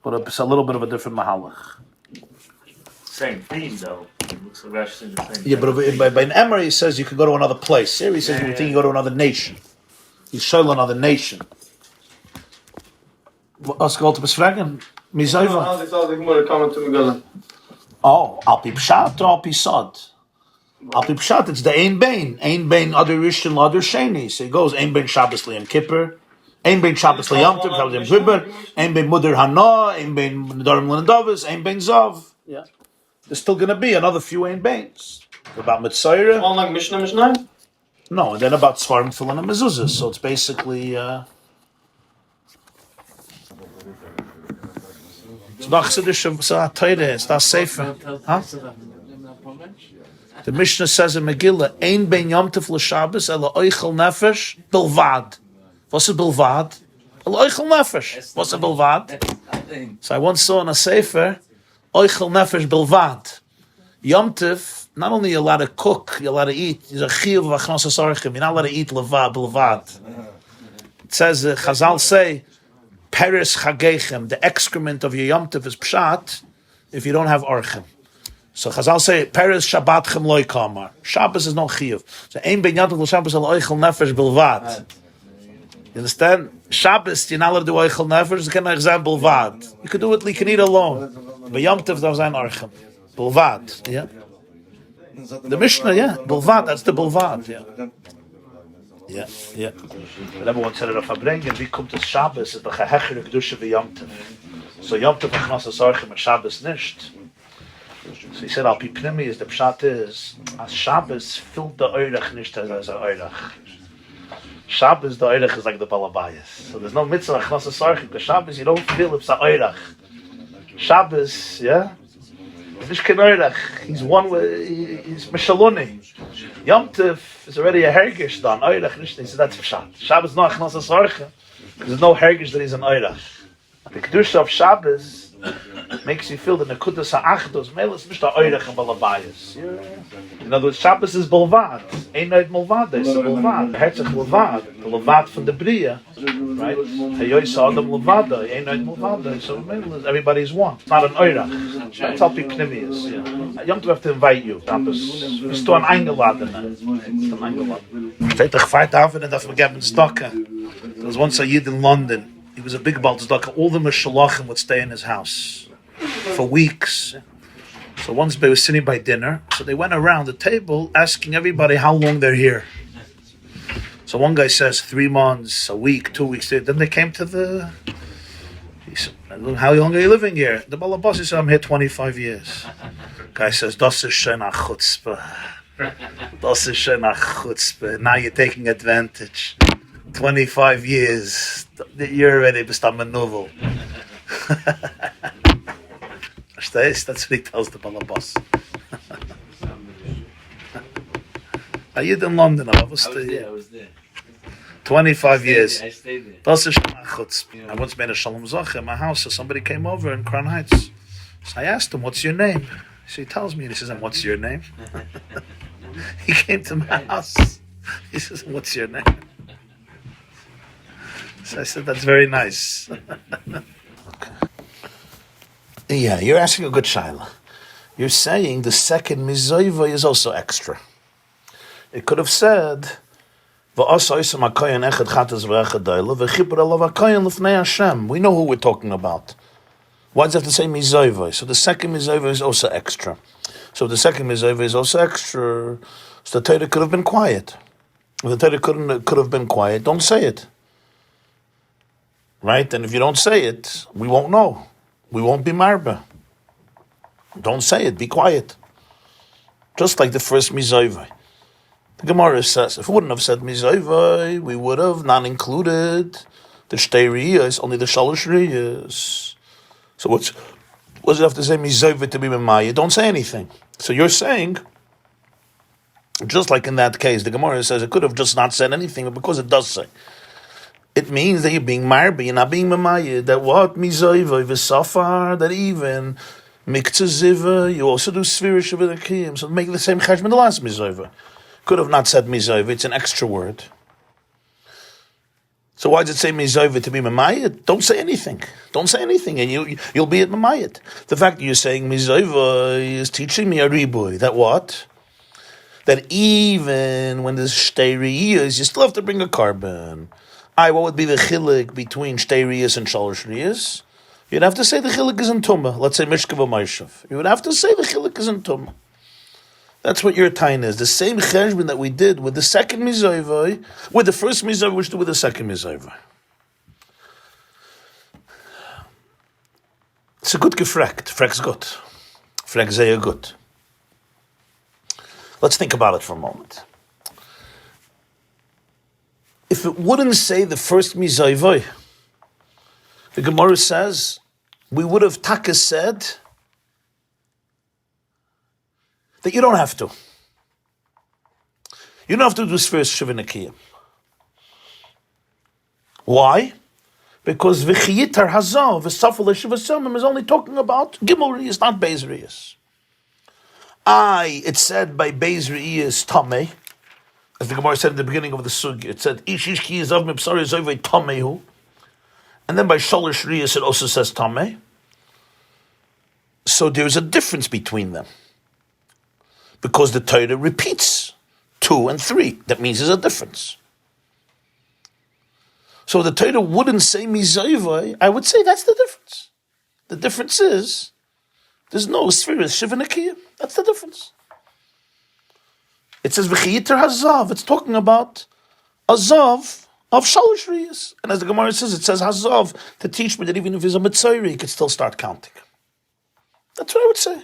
but it's a little bit of a different mahalach. Same theme, though. It looks like Rashi saying the same Yeah, thing. but by an Emory he says you could go to another place. Here he says you think you go to another nation. You show another nation. Als ik altijd bespreken, Zivah. Ik zal de Gemarah komen to Megillah. Oh, al pi pshat or al pi sod? Al pi pshat, it's the ein bein other rishon, other sheni. So he goes ein bein Shabbos liyam kippur, ein bein Shabbos liyam tov, Shabbos liyam kippur, ein bein mudar hana, ein bein nedarim l'nadavis, ein bein zav. Yeah, there's still going to be another few ein beins. About Mitzayra. All like Mishnah? No, and then about Svarim, Tefillin, and Mezuzah. So it's basically... it's not Chiddush, it's not Torah, it's not Sefer. Huh? The Mishnah says in Megillah, Ein ben Yom Tov l'Shabbos, ela oichel nefesh, bilvad. What's a bilvad? Ela oichel nefesh. What's a bilvad? So I once saw in a Sefer, oichel nefesh bilvad. Yom Tov, not only you're allowed to cook, you're allowed to eat. You're not allowed to eat bilvad. It says, Chazal say, Peres chagechem, the excrement of your Yom Tov is pshat, if you don't have orchem. So Chazal say, Peres shabbatchem loy kamar. Shabbos is no chiyuv. So ein ben Yom Tov l'Shabbos al oichel nefesh bilvad. You understand? Shabbos, you're not allowed to do oichel nefesh, you can example bilvad. You could do it, you can eat alone. But Yom Tov does an orchem. Bilvad, yeah? The Mishnah, yeah. Bulvad, that's the Bulvad, yeah. Yeah. The Rebbe once said it auf Abrengen, wie kommt es Shabbos, ist doch a hechere Kedusha wie Yom Tov. So Yom Tov achnas es Orchem and Shabbos nicht. So he said, Al Pi Pnimi is, the Pshat is, as Shabbos filled the Eirach nicht as a Eirach. Shabbos, the Eirach is like the Balabayas. So there's no mitzvah achnas es Orchem, because Shabbos you don't feel it's a Eirach. Shabbos, yeah? It's nicht kein Eirach. He's one with, he's Mishaloni. Yom Tov is already a hergish done. Eirach nicht. He said that's Pshat. Shabbos no achnas es Orchem, because there's no hergish that he's an Eirach. The Kedusha of Shabbos makes you feel the Nekudas HaAchdus. Meil is nicht der Eirach and Balabayas. In other words, Shabbos is Bolvad. Ein Neid Molvad, it's a Bolvad. Herzach Bolvad. The Bolvad from the Bria. Right? Hayoysa Adam Bolvada. Ein Neid Molvad. So Meil is, everybody's one. It's not an Eirach. That's how Pi Pnimi is. You don't have to invite you. Shabbos. Bist du ein Eingeladener? Bist du ein Eingeladener? Seht dich feit auf und darf man geben Stocken. There was once a Yid in London. He was a big Baltzdaka. All the Meshalachim would stay in his house for weeks. So once they were sitting by dinner, so they went around the table asking everybody how long they're here. So one guy says 3 months, a week, 2 weeks. Then they came to he said, how long are you living here? The Balabasi said, I'm here 25 years. Guy says, Das ist schön a chutzpah. Das ist schön a chutzpah. Now you're taking advantage. 25 years, you're already become a novel. That's what he tells the Balabas. Are you in London? I was there. 25 years. I stayed there. I once made a Shalom Zoch in my house, so somebody came over in Crown Heights. So I asked him, what's your name? So he tells me, and he says, and what's your name? He came to my house. He says, what's your name? So I said, that's very nice. Okay. Yeah, you're asking a good shaila. You're saying the second mizoiva is also extra. It could have said, we know who we're talking about. Why does it have to say mizoiva? So the second mizoiva is also extra. So the second mizoiva is also extra. So the Torah could have been quiet. If the Torah could have been quiet, don't say it. Right? And if you don't say it, we won't know. We won't be marba. Don't say it. Be quiet. Just like the first mizoivai. The Gemarah says, if we wouldn't have said mizoivai, we would have not included the shtei riyas, only the shalosh riyas. So what does it have to say mizoivai to be memaya? Don't say anything. So you're saying, just like in that case, the Gemarah says it could have just not said anything, but because it does say, it means that you're being marbi, you're not being mamayid. That what mizoiva v'safar, that even miktzah zivah, you also do svira shavadakiyim. So make the same cheshbon the last mizoiva. Could have not said mizoiva. It's an extra word. So why does it say mizoiva to be mamayid? Don't say anything. Don't say anything, and you'll be at mamayid. The fact that you're saying mizoiva is teaching me a riboy. That what? That even when there's shtei riyas, you still have to bring a carbon. What would be the chilik between shtei riyas and shalosh riyas? You'd have to say the chilik is in tumah. Let's say mishkav ma'ishav. You would have to say the chilik is in tumah. That's what your tain is. The same cheshbon that we did with the second mizoivai, with the first mizoivai, we should do with the second mizoivai. It's a good gefrekt. Frek's good. Frek zeya good. Let's think about it for a moment. If it wouldn't say the first mizoivai, the Gemarah says, we would have taka said that you don't have to. You don't have to do this first shivinakiyim. Why? Because v'chiyitar hazav v'safal shivasomim is only talking about gimel riyas, not beis riyas. It said by beis riyas tameh, as the Gemarah said at the beginning of the sugya, it said ish ki yizav mipsari zoivei tamehu, and then by shalosh riyas it also says tameh. So there's a difference between them, because the Torah repeats 2 and 3. That means there's a difference. So the Torah wouldn't say mizoivai. I would say that's the difference. The difference is there's no spheres shivanakiyah. That's the difference. It says v'chiyitar hazav. It's talking about a zav of shalosh riyas. And as the Gemarah says, it says hazav to teach me that even if he's a mitzayri, he could still start counting. That's what I would say.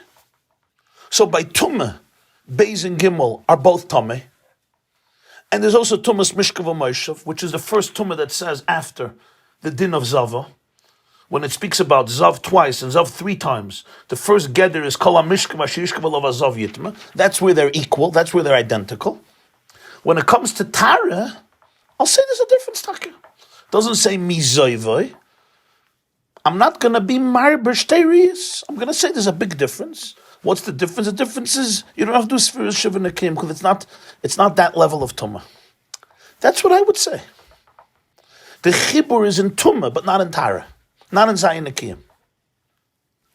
So by tumah, Beis and Gimel are both tumah. And there's also tumas mishkav u'moishav, which is the first tumah that says after the din of zava. When it speaks about zav twice and zav 3 times, the first gather is kol ha-mishkav asher yishkav alav hazav yitma. That's where they're equal. That's where they're identical. When it comes to Tara, I'll say there's a difference, Taka. It doesn't say mizoivoi. I'm not going to be marber shteirius. I'm going to say there's a big difference. What's the difference? The difference is you don't have to do Sfiras Shiva Nakim because it's not that level of Tumah. That's what I would say. The Chibur is in Tumah, but not in Tara, not in Zayin Nakim.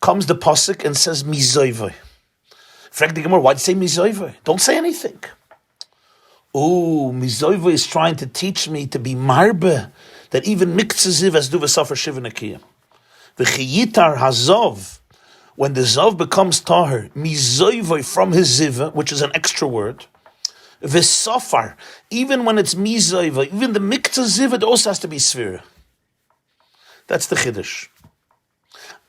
Comes the Pasuk and says Mizoivoi. Frag the Gemarah, why'd you say Mizoivoi? Don't say anything. Oh, Mizoivoi is trying to teach me to be marbe, that even Miktzah Ziv has do v'safar Shiva Nakim. The Chiyitar Hazov, when the Zav becomes Tahir, Mizoivoi from his Zivah, which is an extra word, V'safar, even when it's Mizoivoi, even the Miktzah Zivah, it also has to be Sfira. That's the Chiddush.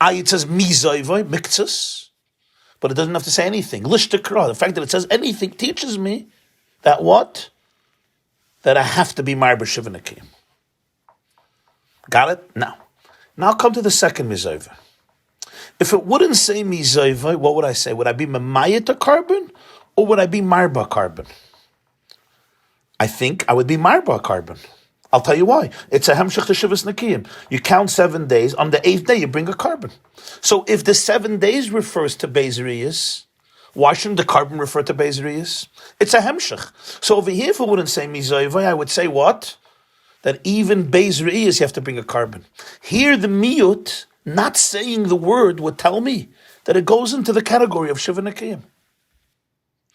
It says Mizoivoi, Miktzahs, but it doesn't have to say anything. Lishtakra, the fact that it says anything teaches me that what? That I have to be Marber Shiva Nakim. Got it? Now come to the second Mizoivoi. If it wouldn't say Mizoivoi, what would I say? Would I be Mamayat a carbon or would I be Marba carbon? I think I would be Marba carbon. I'll tell you why. It's a Hemshech to Shivas Nakiyim. You count 7 days. On the 8th day, you bring a carbon. So if the 7 days refers to Bezeriyas, why shouldn't the carbon refer to Bezeriyas? It's a Hemshech. So over here, if it wouldn't say Mizoivoi, I would say what? That even Bezeriyas, you have to bring a carbon. Here, the Miyut, not saying the word, would tell me that it goes into the category of Shiva Nakiyim.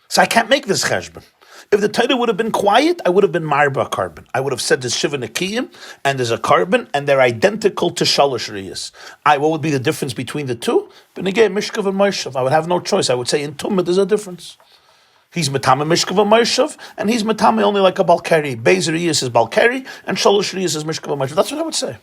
So I can't make this cheshbon. If the title would have been quiet, I would have been Marba carbon. I would have said there's Shiva Nakiyim and there's a carbon and they're identical to Shalosh Riyas. What would be the difference between the two? But again, Mishkav and Moishav. I would have no choice. I would say in Tumah there's a difference. He's Matama Mishkav and Moishav and he's Matama only like a Balkari. Bezer Riyas is Balkari and Shalosh Riyas is Mishkav and Moishav. That's what I would say.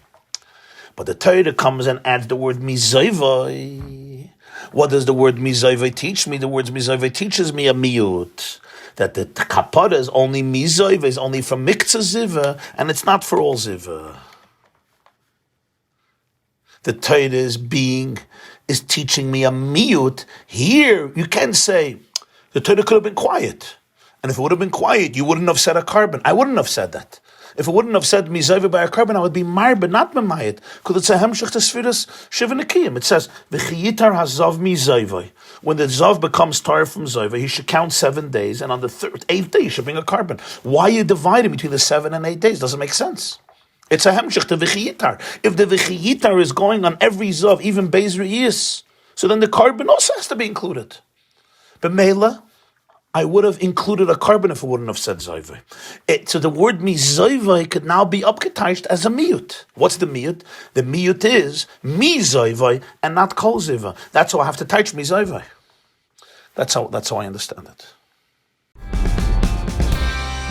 But the Torah comes and adds the word Mizoivoi. What does the word Mizoivoi teach me? The word Mizoivoi teaches me a miyut. That the kapara is only Mizoivoi, is only from Miktzah Zivah, and it's not for all Zivah. The Torah is teaching me a miyut. Here, you can say, the Torah could have been quiet. And if it would have been quiet, you wouldn't have said a carbon. I wouldn't have said that. If it wouldn't have said Mizoivoi by a carbon, I would be Marba, not Memayit, because it's a Hemshech to Sfiras Shiva Nakiyim. It says, V'chiyitar hazav Mizoivoi. When the Zav becomes tar from Zoivoi, he should count 7 days, and on the 8th day, he should bring a carbon. Why are you dividing between the 7 and 8 days? Doesn't make sense. It's a Hemshech to V'chiyitar. If the V'chiyitar is going on every Zav, even Beis Re'is, so then the carbon also has to be included. But Megillah, I would have included a carbon if it wouldn't have said Zivah. So the word Mizoivoi could now be upgetized as a miyut. What's the miyut? The miyut is Mizoivoi and not Kol Zivah. That's how I have to touch Mizoivoi. That's how I understand it.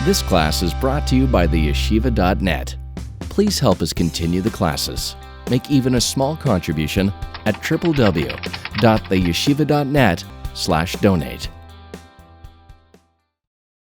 This class is brought to you by theyeshiva.net. Please help us continue the classes. Make even a small contribution at www.theyeshiva.net/donate.